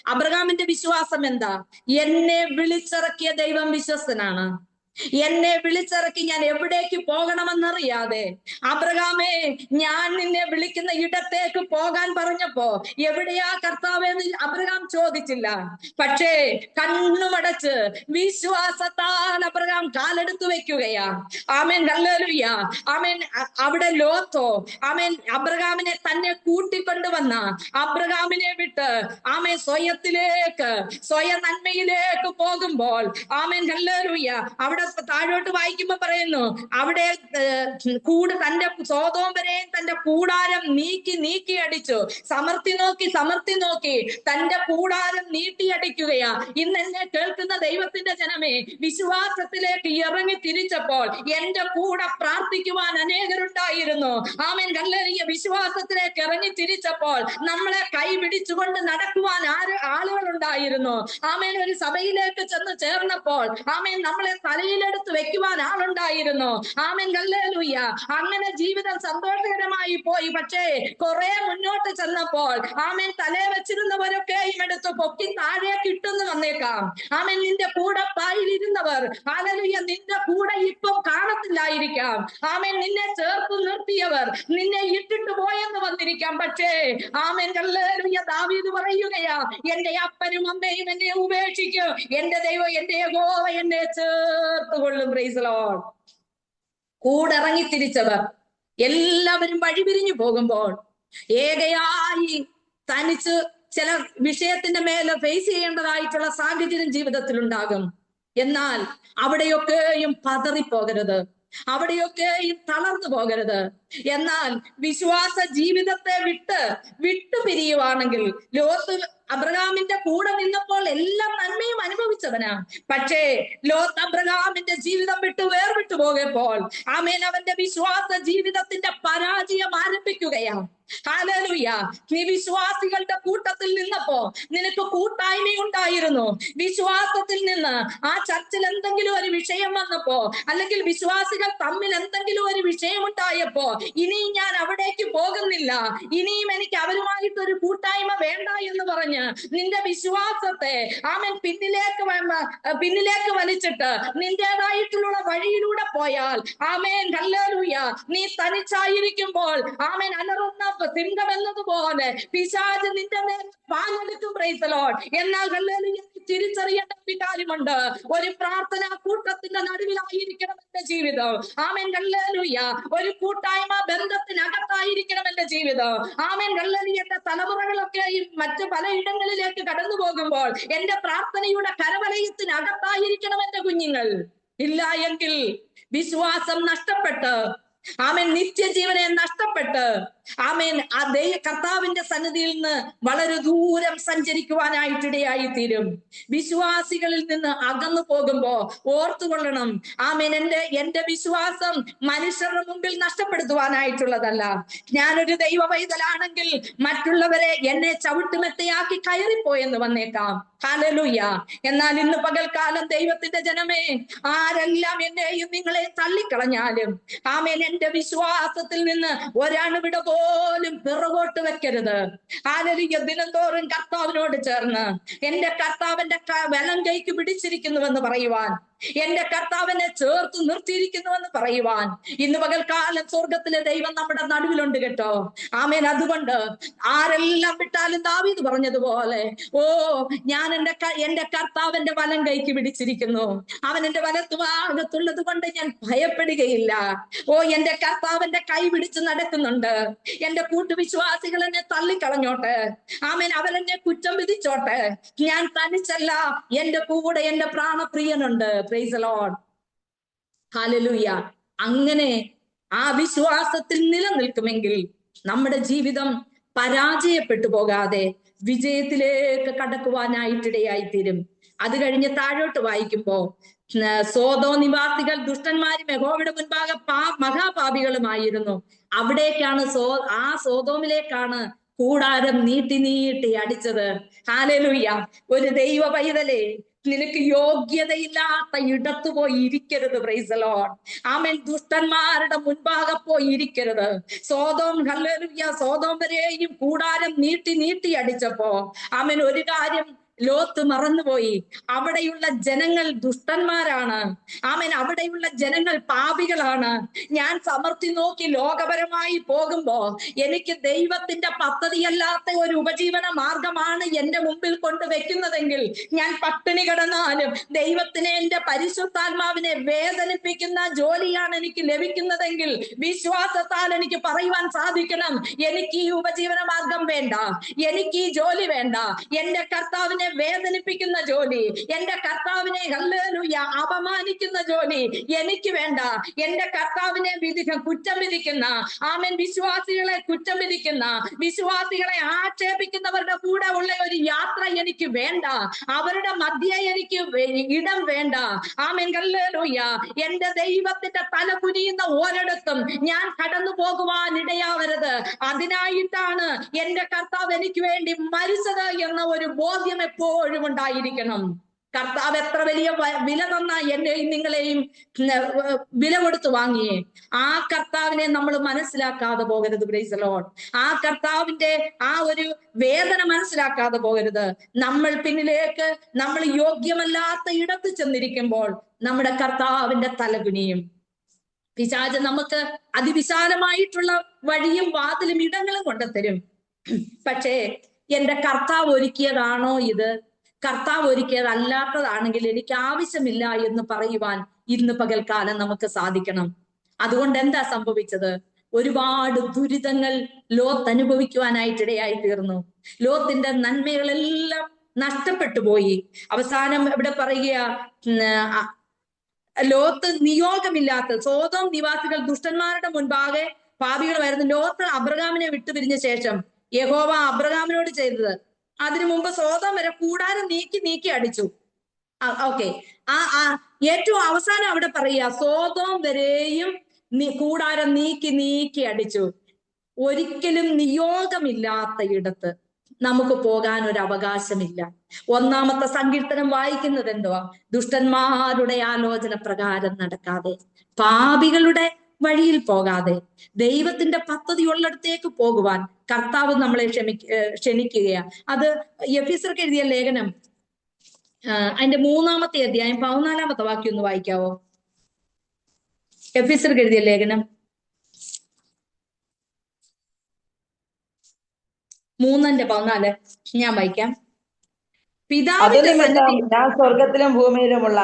അബ്രഹാമിന്റെ വിശ്വാസം എന്താ? എന്നെ വിളിച്ചിറക്കിയ ദൈവം വിശ്വസ്തനാണ്. എന്നെ വിളിച്ചിറക്കി ഞാൻ എവിടേക്ക് പോകണമെന്നറിയാതെ, അബ്രഹാമേ ഞാൻ നിന്നെ വിളിക്കുന്ന ഇടത്തേക്ക് പോകാൻ പറഞ്ഞപ്പോ എവിടെയാ കർത്താവെന്ന് അബ്രഹാം ചോദിച്ചില്ല. പക്ഷേ കണ്ണുമടച്ച് വിശ്വാസത്താൽ അബ്രഹാം കാലെടുത്തു വെക്കുകയാ. ആമേൻ ഹല്ലേലൂയ. ആമേൻ. അവിടെ ലോത്തോ ആമേൻ അബ്രഹാമിനെ തന്നെ കൂട്ടിക്കൊണ്ടുവന്ന അബ്രഹാമിനെ വിട്ട് ആമേൻ സ്വയത്തിലേക്ക്, സ്വയ നന്മയിലേക്ക് പോകുമ്പോൾ ആമേൻ ഹല്ലേലൂയ അവിടെ താഴോട്ട് വായിക്കുമ്പോ പറയുന്നു, അവിടെ തന്റെ സോദോം വരെയും തന്റെ കൂടാരം നീക്കി അടിച്ചു. സമൃദ്ധി നോക്കി തന്റെ കൂടാരം നീട്ടിയടിക്കുകയാ. ഇന്ന് എന്നെ കേൾക്കുന്ന ദൈവത്തിന്റെ ജനമേ, വിശ്വാസത്തിലേക്ക് ഇറങ്ങി തിരിച്ചപ്പോൾ എന്റെ കൂടെ പ്രാർത്ഥിക്കുവാൻ അനേകരുണ്ടായിരുന്നു. Amen hallelujah. വിശ്വാസത്തിലേക്ക് ഇറങ്ങി തിരിച്ചപ്പോൾ നമ്മളെ കൈ പിടിച്ചുകൊണ്ട് നടക്കുവാൻ ആളുകളുണ്ടായിരുന്നു. ആമേൻ. ഒരു സഭയിലേക്ക് ചെന്ന് ചേർന്നപ്പോൾ ആമേൻ നമ്മളെ തലയിലെടുത്ത് വെക്കുവാൻ ആളുണ്ടായിരുന്നു. Amen hallelujah. അങ്ങനെ ജീവിതം സന്തോഷകരമായി പോയി. പക്ഷേ കുറെ മുന്നോട്ട് ചെന്നപ്പോൾ ആമേൻ തലേ വെച്ചിരുന്നവരൊക്കെയും എടുത്ത് പൊക്കി താഴേക്ക് ഇട്ടെന്ന് വന്നേക്കാം. ആമേൻ. നിന്റെ കൂടെ പായിലിരുന്നവർ ഹല്ലേലൂയ നിന്റെ കൂടെ ഇപ്പം കാണത്തില്ലായിരിക്കാം. ആമേൻ. നിന്നെ ചേർത്ത് നിർത്തിയവർ നിന്നെ ഇട്ടിട്ട് പോയെന്ന് വന്നിരിക്കാം. പക്ഷേ ആമേൻ ഹല്ലേലൂയ ദാവീദ് പറയുകയാ, എന്റെ അപ്പനും അമ്മയും എന്നെ ഉപേക്ഷിക്കും, എന്റെ ദൈവം എന്റെ യഹോവ എന്നെ ചേർത്തുകൊള്ളും. Price the Lord. കൂടെ ഇറങ്ങി തിരിച്ചവർ എല്ലാവരും വഴിപിരിഞ്ഞു പോകുമ്പോൾ ഏകയായി തനിച്ച് ചില വിഷയത്തിന്റെ മേലെ ഫേസ് ചെയ്യേണ്ടതായിട്ടുള്ള സാഹചര്യം ജീവിതത്തിൽ ഉണ്ടാകും. എന്നാൽ അവിടെയൊക്കെയും പതറിപ്പോകരുത്, അവിടെയൊക്കെയും തളർന്നു പോകരുത്. എന്നാൽ വിശ്വാസ ജീവിതത്തെ വിട്ടു പിരിയുവാണെങ്കിൽ, ലോത്ത് അബ്രഹാമിന്റെ കൂടെ നിന്നപ്പോൾ എല്ലാം നന്മയും അനുഭവിച്ചവനാ. പക്ഷേ ലോത്ത് അബ്രഹാമിന്റെ ജീവിതം വേർവിട്ടു പോയപ്പോൾ ആമേൻ അവന്റെ വിശ്വാസ ജീവിതത്തിന്റെ പരാജയം ആരംഭിക്കുകയാ. ഹല്ലേലൂയ. നീ വിശ്വാസികളുടെ കൂട്ടത്തിൽ നിന്നപ്പോ നിനക്ക് കൂട്ടായ്മയുണ്ടായിരുന്നു. വിശ്വാസത്തിൽ നിന്ന് ആ ചർച്ചിൽ എന്തെങ്കിലും ഒരു വിഷയം വന്നപ്പോ, അല്ലെങ്കിൽ വിശ്വാസികൾ തമ്മിൽ എന്തെങ്കിലും ഒരു വിഷയമുണ്ടായപ്പോ, ഇനിയും ഞാൻ അവിടേക്ക് പോകുന്നില്ല, ഇനിയും എനിക്ക് അവരുമായിട്ടൊരു കൂട്ടായ്മ വേണ്ട എന്ന് പറഞ്ഞ് നിന്റെ വിശ്വാസത്തെ ആമേൻ പിന്നിലേക്ക് വലിച്ചിട്ട് നിന്റേതായിട്ടുള്ള വഴിയിലൂടെ പോയാൽ ആമേൻ ഹല്ലേലൂയ നീ തനിച്ചായിരിക്കുമ്പോൾ ആമേൻ അലറുന്ന സിംഹം എന്നതുപോലെ പിശാച് നിന്റെ മേൽ പാഞ്ഞെടുക്കും. Praise the lord. എന്നാൽ ഹല്ലേലൂയ തിരിച്ചറിയേണ്ട ഒരു കാര്യമുണ്ട്. ഒരു പ്രാർത്ഥനാ കൂട്ടത്തിന്റെ നടുവിലായിരിക്കണം എന്റെ ജീവിതം. ആമേൻ ഹല്ലേലൂയ. ഒരു കൂട്ടായ്മ ബന്ധത്തിനകത്തായിരിക്കണം എന്റെ ജീവിതം. ആമേൻ ഹല്ലേലൂയ. എന്റെ തലമുറകളൊക്കെയും മറ്റു പലയിടങ്ങളിലേക്ക് കടന്നു പോകുമ്പോൾ എന്റെ പ്രാർത്ഥനയുടെ കരവലയത്തിനകത്തായിരിക്കണം എന്റെ കുഞ്ഞുങ്ങൾ. ഇല്ല എങ്കിൽ വിശ്വാസം നഷ്ടപ്പെട്ട് ആമേൻ നിത്യജീവനെ നഷ്ടപ്പെട്ട് ആമേൻ. ആ കർത്താവിന്റെ സന്നിധിയിൽ നിന്ന് വളരെ ദൂരം സഞ്ചരിക്കുവാനായിട്ടിടയായി തീരും. വിശ്വാസികളിൽ നിന്ന് അകന്നു പോകുമ്പോ ഓർത്തുകൊള്ളണം, ആമേൻ, എന്റെ വിശ്വാസം മനുഷ്യരുടെ മുമ്പിൽ നഷ്ടപ്പെടുത്തുവാനായിട്ടുള്ളതല്ല. ഞാനൊരു ദൈവ പൈതലാണെങ്കിൽ മറ്റുള്ളവരെ എന്നെ ചവിട്ടുമെത്തയാക്കി കയറിപ്പോയെന്ന് വന്നേക്കാം. ഹല്ലേലൂയ. എന്നാൽ ഇന്ന് പകൽക്കാലം ദൈവത്തിന്റെ ജനമേ, ആരെല്ലാം എന്നെയും നിങ്ങളെ തള്ളിക്കളഞ്ഞാലും ആമേൻ, എന്റെ വിശ്വാസത്തിൽ നിന്ന് ഒരണുവിട പോലും പിറകോട്ട് വെക്കരുത്. ഹല്ലേലൂയ. ദിനംതോറും കർത്താവിനോട് ചേർന്ന് എന്റെ കർത്താവിന്റെ വലം കൈക്ക് പിടിച്ചിരിക്കുന്നുവെന്ന് പറയുവാൻ, എന്റെ കർത്താവിനെ ചേർത്ത് നിർത്തിയിരിക്കുന്നുവെന്ന് പറയുവാൻ ഇന്ന് പകൽക്കാലം സ്വർഗത്തിലെ ദൈവം നമ്മുടെ നടുവിലുണ്ട് കേട്ടോ. ആമേൻ. അതുകൊണ്ട് ആരെല്ലാം വിട്ടാലും ദാവീദ് പറഞ്ഞതുപോലെ, ഓ, ഞാൻ എന്റെ കർത്താവിന്റെ വലം കൈക്ക് പിടിച്ചിരിക്കുന്നു, അവൻ എന്റെ വലത്തുഭാഗത്തുള്ളത് കൊണ്ട് ഞാൻ ഭയപ്പെടുകയില്ല. ഓ, എന്റെ കർത്താവിന്റെ കൈ പിടിച്ച് നടക്കുന്നുണ്ട്. എന്റെ കൂട്ടുവിശ്വാസികൾ എന്നെ തള്ളിക്കളഞ്ഞോട്ടെ, ആമേൻ, അവരെന്നെ കുറ്റം വിധിച്ചോട്ടെ, ഞാൻ തനിച്ചല്ല, എന്റെ കൂടെ എന്റെ പ്രാണപ്രിയനുണ്ട്. Praise the lord. ഹല്ലേലൂയ. അങ്ങനെ ആ വിശ്വാസത്തിൽ നിലനിൽക്കുമെങ്കിൽ നമ്മുടെ ജീവിതം പരാജയപ്പെട്ടു പോകാതെ വിജയത്തിലേക്ക് കടക്കുവാനായിട്ടിടയായി തീരും. അത് കഴിഞ്ഞ് താഴോട്ട് വായിക്കുമ്പോ, സോദോം നിവാസികൾ ദുഷ്ടന്മാരും യഹോവയുടെ മുൻപാകെ മഹാപാപികളുമായിരുന്നു. അവിടേക്കാണ് ആ സോദോമിലേക്കാണ് കൂടാരം നീട്ടി നീട്ടി അടിച്ചത്. ഹല്ലേലൂയ. ഒരു ദൈവ പൈതലേ, നിനക്ക് യോഗ്യതയില്ലാത്ത ഇടത്ത് പോയി ഇരിക്കരുത്. Praise the lord. ആമേൻ. ദുഷ്ടന്മാരുടെ മുൻപാകെ പോയി ഇരിക്കരുത്. ഹല്ലേലൂയ, സോദോം വരെയും കൂടാരം നീട്ടി നീട്ടി അടിച്ചപ്പോ ആമേൻ, ഒരു കാര്യം ലോത്ത് മറന്നുപോയി. അവിടെയുള്ള ജനങ്ങൾ ദുഷ്ടന്മാരാണ്. ആമേൻ. അവിടെയുള്ള ജനങ്ങൾ പാപികളാണ്. ഞാൻ സമർത്ഥി നോക്കി ലോകപരമായി പോകുമ്പോ എനിക്ക് ദൈവത്തിന്റെ പദ്ധതിയല്ലാത്ത ഒരു ഉപജീവന മാർഗമാണ് എന്റെ മുമ്പിൽ കൊണ്ടുവെക്കുന്നതെങ്കിൽ, ഞാൻ പട്ടിണി കിടന്നാലും ദൈവത്തിനെ, എന്റെ പരിശുദ്ധാത്മാവിനെ വേദനിപ്പിക്കുന്ന ജോലിയാണ് എനിക്ക് ലഭിക്കുന്നതെങ്കിൽ, വിശ്വാസത്താൽ എനിക്ക് പറയുവാൻ സാധിക്കണം, എനിക്ക് ഈ ഉപജീവന മാർഗം വേണ്ട, എനിക്ക് ഈ ജോലി വേണ്ട. എന്റെ കർത്താവിനെ വേദനിപ്പിക്കുന്ന ജോലി, എന്റെ കർത്താവിനെ ഹല്ലേലൂയ അപമാനിക്കുന്ന ജോലി എനിക്ക് വേണ്ട. എന്റെ കർത്താവിനെ കുറ്റം വിധിക്കുന്ന, ആമേൻ, വിശ്വാസികളെ കുറ്റം വിധിക്കുന്ന, വിശ്വാസികളെ ആക്ഷേപിക്കുന്നവരുടെ കൂടെ ഉള്ള ഒരു യാത്ര എനിക്ക് വേണ്ട. അവരുടെ മധ്യേ എനിക്ക് ഇടം വേണ്ട. ആമേൻ. ഹല്ലേലൂയ. എന്റെ ദൈവത്തിന്റെ തല കുനിയുന്ന ഒരിടത്തും ഞാൻ കടന്നു പോകുവാൻ ഇടയാവരുത്. അതിനായിട്ടാണ് എന്റെ കർത്താവ് എനിക്ക് വേണ്ടി മരിച്ചത് എന്ന ഒരു ബോധ്യം എപ്പോഴും ഉണ്ടായിരിക്കണം. കർത്താവ് എത്ര വലിയ വില തന്ന എന്നെയും നിങ്ങളെയും വില കൊടുത്തു വാങ്ങിയേ, ആ കർത്താവിനെ നമ്മൾ മനസ്സിലാക്കാതെ പോകരുത്. Price the Lord. ആ കർത്താവിന്റെ ആ ഒരു വേദന മനസ്സിലാക്കാതെ പോകരുത്. നമ്മൾ പിന്നിലേക്ക്, നമ്മൾ യോഗ്യമല്ലാത്ത ഇടത്ത് ചെന്നിരിക്കുമ്പോൾ നമ്മുടെ കർത്താവിന്റെ തലകുനിയും. പിശാച് നമുക്ക് അതിവിശാലമായിട്ടുള്ള വഴിയും വാതിലും ഇടങ്ങളും കൊണ്ടുതരും. പക്ഷേ എന്റെ കർത്താവ് ഒരുക്കിയതാണോ ഇത്? കർത്താവ് ഒരുക്കിയതല്ലാത്തതാണെങ്കിൽ എനിക്ക് ആവശ്യമില്ല എന്ന് പറയുവാൻ ഇന്ന് പകൽക്കാലം നമുക്ക് സാധിക്കണം. അതുകൊണ്ട് എന്താ സംഭവിച്ചത്? ഒരുപാട് ദുരിതങ്ങൾ ലോത്ത് അനുഭവിക്കുവാനായിട്ടിടയായി തീർന്നു. ലോത്തിന്റെ നന്മകളെല്ലാം നഷ്ടപ്പെട്ടു പോയി. അവസാനം ഇവിടെ പറയുക, ലോത്ത് നിയോഗമില്ലാത്ത സോദോം നിവാസികൾ ദുഷ്ടന്മാരുടെ മുൻപാകെ പാപികളുമായിരുന്നു. ലോത്ത് അബ്രഹാമിനെ വിട്ടുപിരിഞ്ഞ ശേഷം യഹോവ അബ്രഹാമിനോട് ചെയ്തത്, അതിനു മുമ്പ് സോദോം വരെ കൂടാരം നീക്കി നീക്കി അടിച്ചു. ഓക്കെ. ഏറ്റവും അവസാനം അവിടെ പറയുക, സോദോം വരെയും കൂടാരം നീക്കി നീക്കി അടിച്ചു. ഒരിക്കലും നിയോഗമില്ലാത്ത ഇടത്ത് നമുക്ക് പോകാൻ ഒരു അവകാശമില്ല. 1-ാമത്തെ സങ്കീർത്തനം വായിക്കുന്നത് എന്തുവാ? ദുഷ്ടന്മാരുടെ ആലോചന പ്രകാരം നടക്കാതെ, പാപികളുടെ വഴിയിൽ പോകാതെ, ദൈവത്തിന്റെ പദ്ധതി ഉള്ളിടത്തേക്ക് പോകുവാൻ കർത്താവ് നമ്മളെ ക്ഷണിക്കുകയാ. അത് എഫീസർക്ക് എഴുതിയ ലേഖനം അതിന്റെ 3-ാമത്തെ അധ്യായം 14-ാമത്തെ വാക്യം ഒന്ന് വായിക്കാവോ? എഫീസർക്ക് എഴുതിയ ലേഖനം 3:14 ഞാൻ വായിക്കാം. പിതാവിന്റെ സന്നിധി, ഞാൻ സ്വർഗത്തിലും ഭൂമിയിലുമുള്ള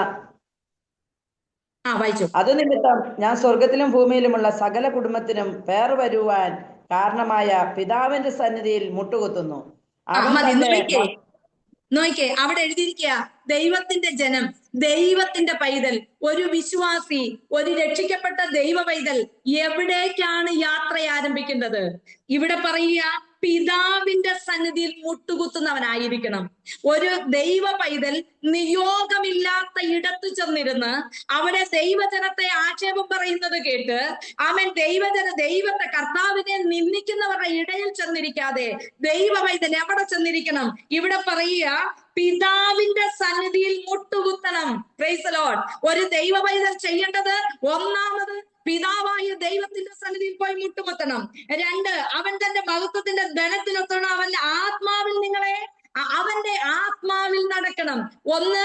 വായിച്ചു. അത് നിമിത്തം ഞാൻ സ്വർഗത്തിലും ഭൂമിയിലുമുള്ള സകല കുടുംബത്തിനും പേർ വരുവാൻ കാരണമായ പിതാവിന്റെ സന്നിധിയിൽ മുട്ടുകുത്തുന്നു. നോക്കിക്കേ, അവിടെ എഴുതിയിരിക്കുക ദൈവത്തിന്റെ ജനം, ദൈവത്തിന്റെ പൈതൽ, ഒരു വിശ്വാസി, ഒരു രക്ഷിക്കപ്പെട്ട ദൈവ പൈതൽ എവിടേക്കാണ് യാത്ര ആരംഭിക്കുന്നത്? ഇവിടെ പറയുക പിതാവിന്റെ സന്നിധിയിൽ മുട്ടുകുത്തുന്നവനായിരിക്കണം. ഒരു ദൈവ പൈതൽ നിയോഗമില്ലാത്ത ഇടത്തു ചെന്നിരുന്ന് അവിടെ ദൈവജനത്തെ ആക്ഷേപം പറയുന്നത് കേട്ട് അവൻ ദൈവത്തെ കർത്താവിനെ നിന്ദിക്കുന്നവരുടെ ഇടയിൽ ചെന്നിരിക്കാതെ ദൈവ പൈതൽ എവിടെ ചെന്നിരിക്കണം? ഇവിടെ പറയുക പിതാവിന്റെ സന്നിധിയിൽ മുട്ടുകുത്തണം. Price the Lord. ഒരു ദൈവ പൈതൽ ചെയ്യേണ്ടത് ഒന്നാമത് പിതാവായ ദൈവത്തിന്റെ സന്നിധിയിൽ പോയി മുട്ടുകുത്തണം. രണ്ട്, അവൻ തന്റെ മഹത്വത്തിന്റെ ധനത്തിനൊത്തണം. അവന്റെ ആത്മാവിൽ അവന്റെ ആത്മാവിൽ നടക്കണം. ഒന്ന്,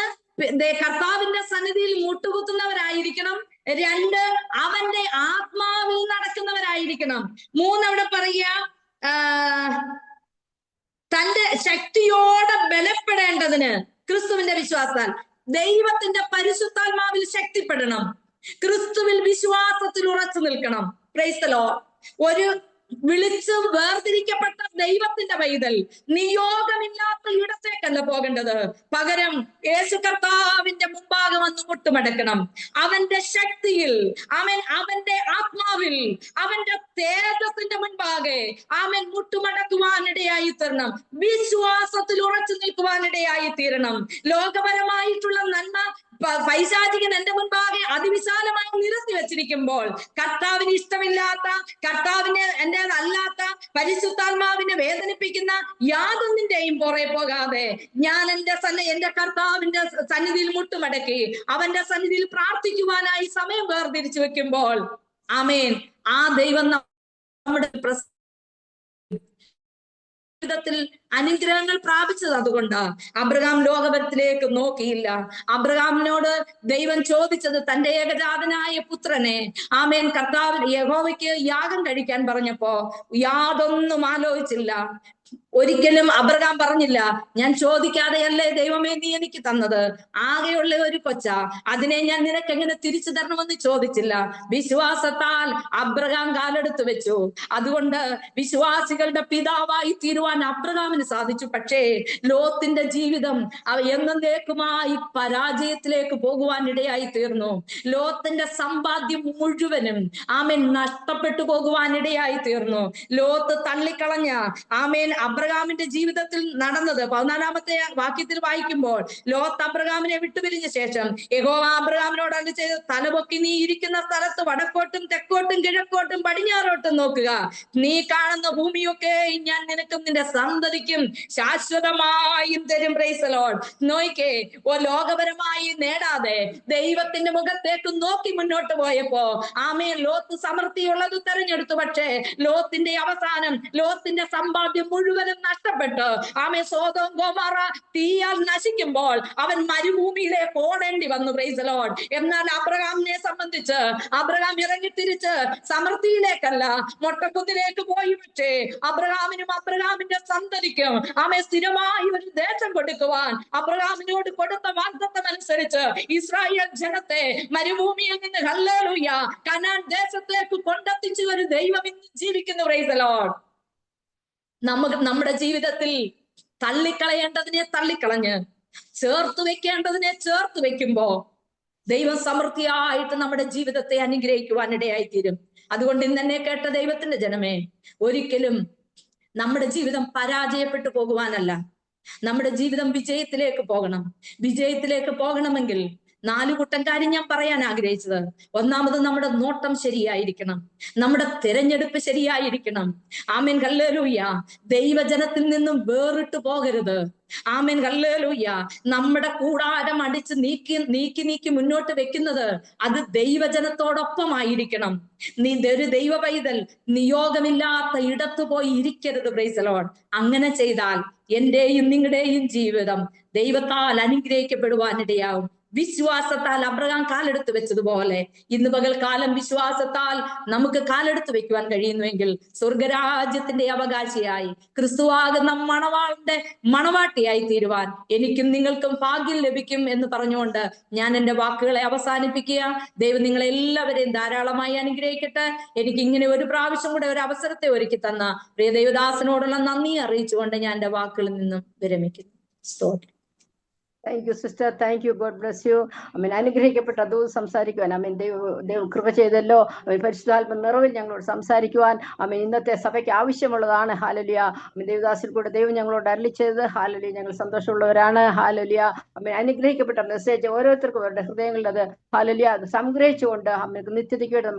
കർത്താവിന്റെ സന്നിധിയിൽ മുട്ടുകുത്തുന്നവരായിരിക്കണം. രണ്ട്, അവന്റെ ആത്മാവിൽ നടക്കുന്നവരായിരിക്കണം. മൂന്ന്, അവിടെ പറയുക തന്റെ ശക്തിയോടെ ബലപ്പെടേണ്ടതിന് ക്രിസ്തുവിന്റെ വിശ്വാസത്താൽ ദൈവത്തിന്റെ പരിശുദ്ധാത്മാവിൽ ശക്തിപ്പെടണം. ക്രിസ്തുവിൽ വിശ്വാസത്തിൽ ഉറച്ചു നിൽക്കണം. Price the Lord. ഒരു വിളിച്ച് വേർതിരിക്കപ്പെട്ട ദൈവത്തിന്റെ പൈതൽ നിയോഗമില്ലാത്ത ഇടത്തേക്കല്ല പോകേണ്ടത്. പകരം യേശു കർത്താവിന്റെ മുമ്പാകെ വന്ന് മുട്ടുമടക്കണം. അവന്റെ ശക്തിയിൽ, അവന്റെ ആത്മാവിൽ, അവന്റെ തേജസ്സിന്റെ മുൻപാകെ മുട്ടുമടക്കുവാനിടയായി തീരണം. വിശ്വാസത്തിൽ ഉറച്ചു നിൽക്കുവാനിടയായി തീരണം. ലോകപരമായിട്ടുള്ള നന്മ പൈശാചികൻ എന്റെ മുൻപാകെ അതിവിശാലമായി നിരത്തി വെച്ചിരിക്കുമ്പോൾ കർത്താവിന് ഇഷ്ടമില്ലാത്ത, കർത്താവിനെ എന്റേതല്ലാത്ത, പരിശുദ്ധാത്മാവിനെ വേദനിപ്പിക്കുന്ന യാതൊന്നിന്റെയും പുറകെ പോകാതെ ഞാൻ എന്റെ കർത്താവിന്റെ സന്നിധിയിൽ മുട്ടുമടക്കി അവന്റെ സന്നിധിയിൽ പ്രാർത്ഥിക്കുവാനായി സമയം വേർതിരിച്ചു വെക്കുമ്പോൾ ആമേൻ, ആ ദൈവം നമ്മുടെ ജീവിതത്തിൽ അനുഗ്രഹങ്ങൾ പ്രാപിച്ചത് അതുകൊണ്ട്. അബ്രഹാം ലോകപരത്തിലേക്ക് നോക്കിയില്ല. അബ്രഹാമിനോട് ദൈവം ചോദിച്ചത് തന്റെ ഏകജാതനായ പുത്രനെ കർത്താവ് യഹോവയ്ക്ക് യാഗം കഴിക്കാൻ പറഞ്ഞപ്പോ യാതൊന്നും ആലോചിച്ചില്ല. ഒരിക്കലും അബ്രഹാം പറഞ്ഞില്ല ഞാൻ ചോദിക്കാതെയല്ലേ ദൈവമേ നീ എനിക്ക് തന്നത്, ആകെയുള്ള ഒരു കൊച്ച, അതിനെ ഞാൻ നിനക്ക് എങ്ങനെ തിരിച്ചു തരണമെന്ന് ചോദിച്ചില്ല. വിശ്വാസത്താൽ അബ്രഹാം കാലെടുത്ത് വെച്ചു. അതുകൊണ്ട് വിശ്വാസികളുടെ പിതാവായി തീരുവാൻ അബ്രഹാമിന് സാധിച്ചു. പക്ഷേ ലോത്തിന്റെ ജീവിതം എന്നേക്കുമായി പരാജയത്തിലേക്ക് പോകുവാൻ ഇടയായി തീർന്നു. ലോത്തിന്റെ സമ്പാദ്യം മുഴുവനും നഷ്ടപ്പെട്ടു പോകുവാൻ ഇടയായി തീർന്നു. ലോത്ത് തള്ളിക്കളഞ്ഞ അബ്രഹാമിന്റെ ജീവിതത്തിൽ നടന്നത് 14-ാമത്തെ വാക്യത്തിൽ വായിക്കുമ്പോൾ, ലോത്ത് അബ്രഹാമിനെ വിട്ടുപിരിഞ്ഞ ശേഷം യഹോവ അബ്രഹാമിനോട് അരുളി ചെയ്ത്, തലപൊക്കി നീ ഇരിക്കുന്ന സ്ഥലത്ത് വടക്കോട്ടും തെക്കോട്ടും കിഴക്കോട്ടും പടിഞ്ഞാറോട്ടും നോക്കുക. നീ കാണുന്ന ഭൂമിയൊക്കെ ഞാൻ നിനക്കും നിന്റെ സന്തതിക്കും ശാശ്വതമായും തരും. Praise the lord. നോയിക്കേ, ലോകപരമായി നേടാതെ ദൈവത്തിന്റെ മുഖത്തേക്ക് നോക്കി മുന്നോട്ട് പോയപ്പോ ലോത്ത് സമൃദ്ധിയുള്ളത് തെരഞ്ഞെടുത്തു. പക്ഷേ ലോത്തിന്റെ അവസാനം, ലോത്തിന്റെ സമ്പാദ്യം മുഴുവനും നഷ്ടപ്പെട്ട് സോദോം ഗോമോറ തീയാൽ നശിക്കുമ്പോൾ അവൻ മരുഭൂമിയിലേക്ക് ഓടേണ്ടി വന്നു. Price the lord. എന്നാൽ അബ്രഹാമിനെ സംബന്ധിച്ച് അബ്രഹാം ഇറങ്ങിത്തിരിച്ച് സമൃദ്ധിയിലേക്കല്ല മൊട്ടക്കുന്നിലേക്ക് പോയി. പക്ഷേ അബ്രഹാമിനും അബ്രഹാമിന്റെ സന്തതിക്കും സ്ഥിരമായി ഒരു ദേശം കൊടുക്കുവാൻ അബ്രഹാമിനോട് കൊടുത്ത വാഗ്ദത്തം അനുസരിച്ച് ഇസ്രായേൽ ജനത്തെ മരുഭൂമിയിൽ നിന്ന് ഹല്ലേലൂയ കനാൻ ദേശത്തേക്ക് കൊണ്ടെത്തിച്ച ഒരു ദൈവം ഇന്ന് ജീവിക്കുന്നു. Price the Lord. നമ്മുടെ ജീവിതത്തിൽ തള്ളിക്കളയേണ്ടതിനെ തള്ളിക്കളഞ്ഞ് ചേർത്ത് വെക്കേണ്ടതിനെ ചേർത്ത് വെക്കുമ്പോ ദൈവം സമൃദ്ധിയായിട്ട് നമ്മുടെ ജീവിതത്തെ അനുഗ്രഹിക്കുവാൻ ഇടയായി തീരും. അതുകൊണ്ട് ഇന്നെ കേട്ട ദൈവത്തിന്റെ ജനമേ, ഒരിക്കലും നമ്മുടെ ജീവിതം പരാജയപ്പെട്ടു പോകുവാനല്ല, നമ്മുടെ ജീവിതം വിജയത്തിലേക്ക് പോകണം. വിജയത്തിലേക്ക് പോകണമെങ്കിൽ 4 കൂട്ടം കാര്യം ഞാൻ പറയാൻ ആഗ്രഹിച്ചത്. ഒന്നാമത് നമ്മുടെ നോട്ടം ശരിയായിരിക്കണം, നമ്മുടെ തിരഞ്ഞെടുപ്പ് ശരിയായിരിക്കണം. Amen hallelujah. ദൈവജനത്തിൽ നിന്നും വേറിട്ട് പോകരുത്. Amen hallelujah. നമ്മുടെ കൂടാരം അടിച്ച് നീക്കി മുന്നോട്ട് വെക്കുന്നത് അത് ദൈവജനത്തോടൊപ്പമായിരിക്കണം. ഒരു ദൈവ പൈതൽ നിയോഗമില്ലാത്ത ഇടത്തു പോയി ഇരിക്കരുത്. Praise the lord. അങ്ങനെ ചെയ്താൽ എന്റെയും നിങ്ങളുടെയും ജീവിതം ദൈവത്താൽ അനുഗ്രഹിക്കപ്പെടുവാനിടയാവും. വിശ്വാസത്താൽ അബ്രഹാം കാലെടുത്ത് വെച്ചതുപോലെ ഇന്ന് പകൽക്കാലം വിശ്വാസത്താൽ നമുക്ക് കാലെടുത്ത് വെക്കുവാൻ കഴിയുന്നുവെങ്കിൽ സ്വർഗരാജ്യത്തിന്റെ അവകാശിയായി ക്രിസ്തുവാകുന്ന മണവാളന്റെ മണവാട്ടിയായി തീരുവാൻ എനിക്കും നിങ്ങൾക്കും ഭാഗ്യം ലഭിക്കും എന്ന് പറഞ്ഞുകൊണ്ട് ഞാൻ എന്റെ വാക്കുകളെ അവസാനിപ്പിക്കുക. ദൈവം നിങ്ങളെല്ലാവരെയും ധാരാളമായി അനുഗ്രഹിക്കട്ടെ. എനിക്ക് ഇങ്ങനെ ഒരു പ്രാവശ്യം കൂടെ ഒരു അവസരത്തെ ഒരുക്കി തന്ന പ്രിയ ദൈവദാസനോടുള്ള നന്ദി അറിയിച്ചുകൊണ്ട് ഞാൻ എന്റെ വാക്കുകളിൽ നിന്നും വിരമിക്കുന്നു. സ്തോത്രം. Thank you sister, thank you, God bless you. അനുഗ്രഹിക്കപ്പെട്ട അതും സംസാരിക്കുവാൻ ദൈവം കൃപ ചെയ്തല്ലോ. പരിശുദ്ധാത്മ നിറവിൽ ഞങ്ങളോട് സംസാരിക്കുവാൻ ഇന്നത്തെ സഭയ്ക്ക് ആവശ്യമുള്ളതാണ്. ഹാലലിയ. ദേവദാസിൽ കൂടെ ദൈവം ഞങ്ങളോട് അരുളി ചെയ്തത്. ഹാലലിയ. ഞങ്ങൾ സന്തോഷമുള്ളവരാണ്. ഹാലലിയ. അനുഗ്രഹിക്കപ്പെട്ട മെസ്സേജ് ഓരോരുത്തർക്കും അവരുടെ ഹൃദയങ്ങളിൽ അത് ഹാലലിയ അത് സംഗ്രഹിച്ചുകൊണ്ട് നിത്യതയ്ക്ക് വേണ്ടി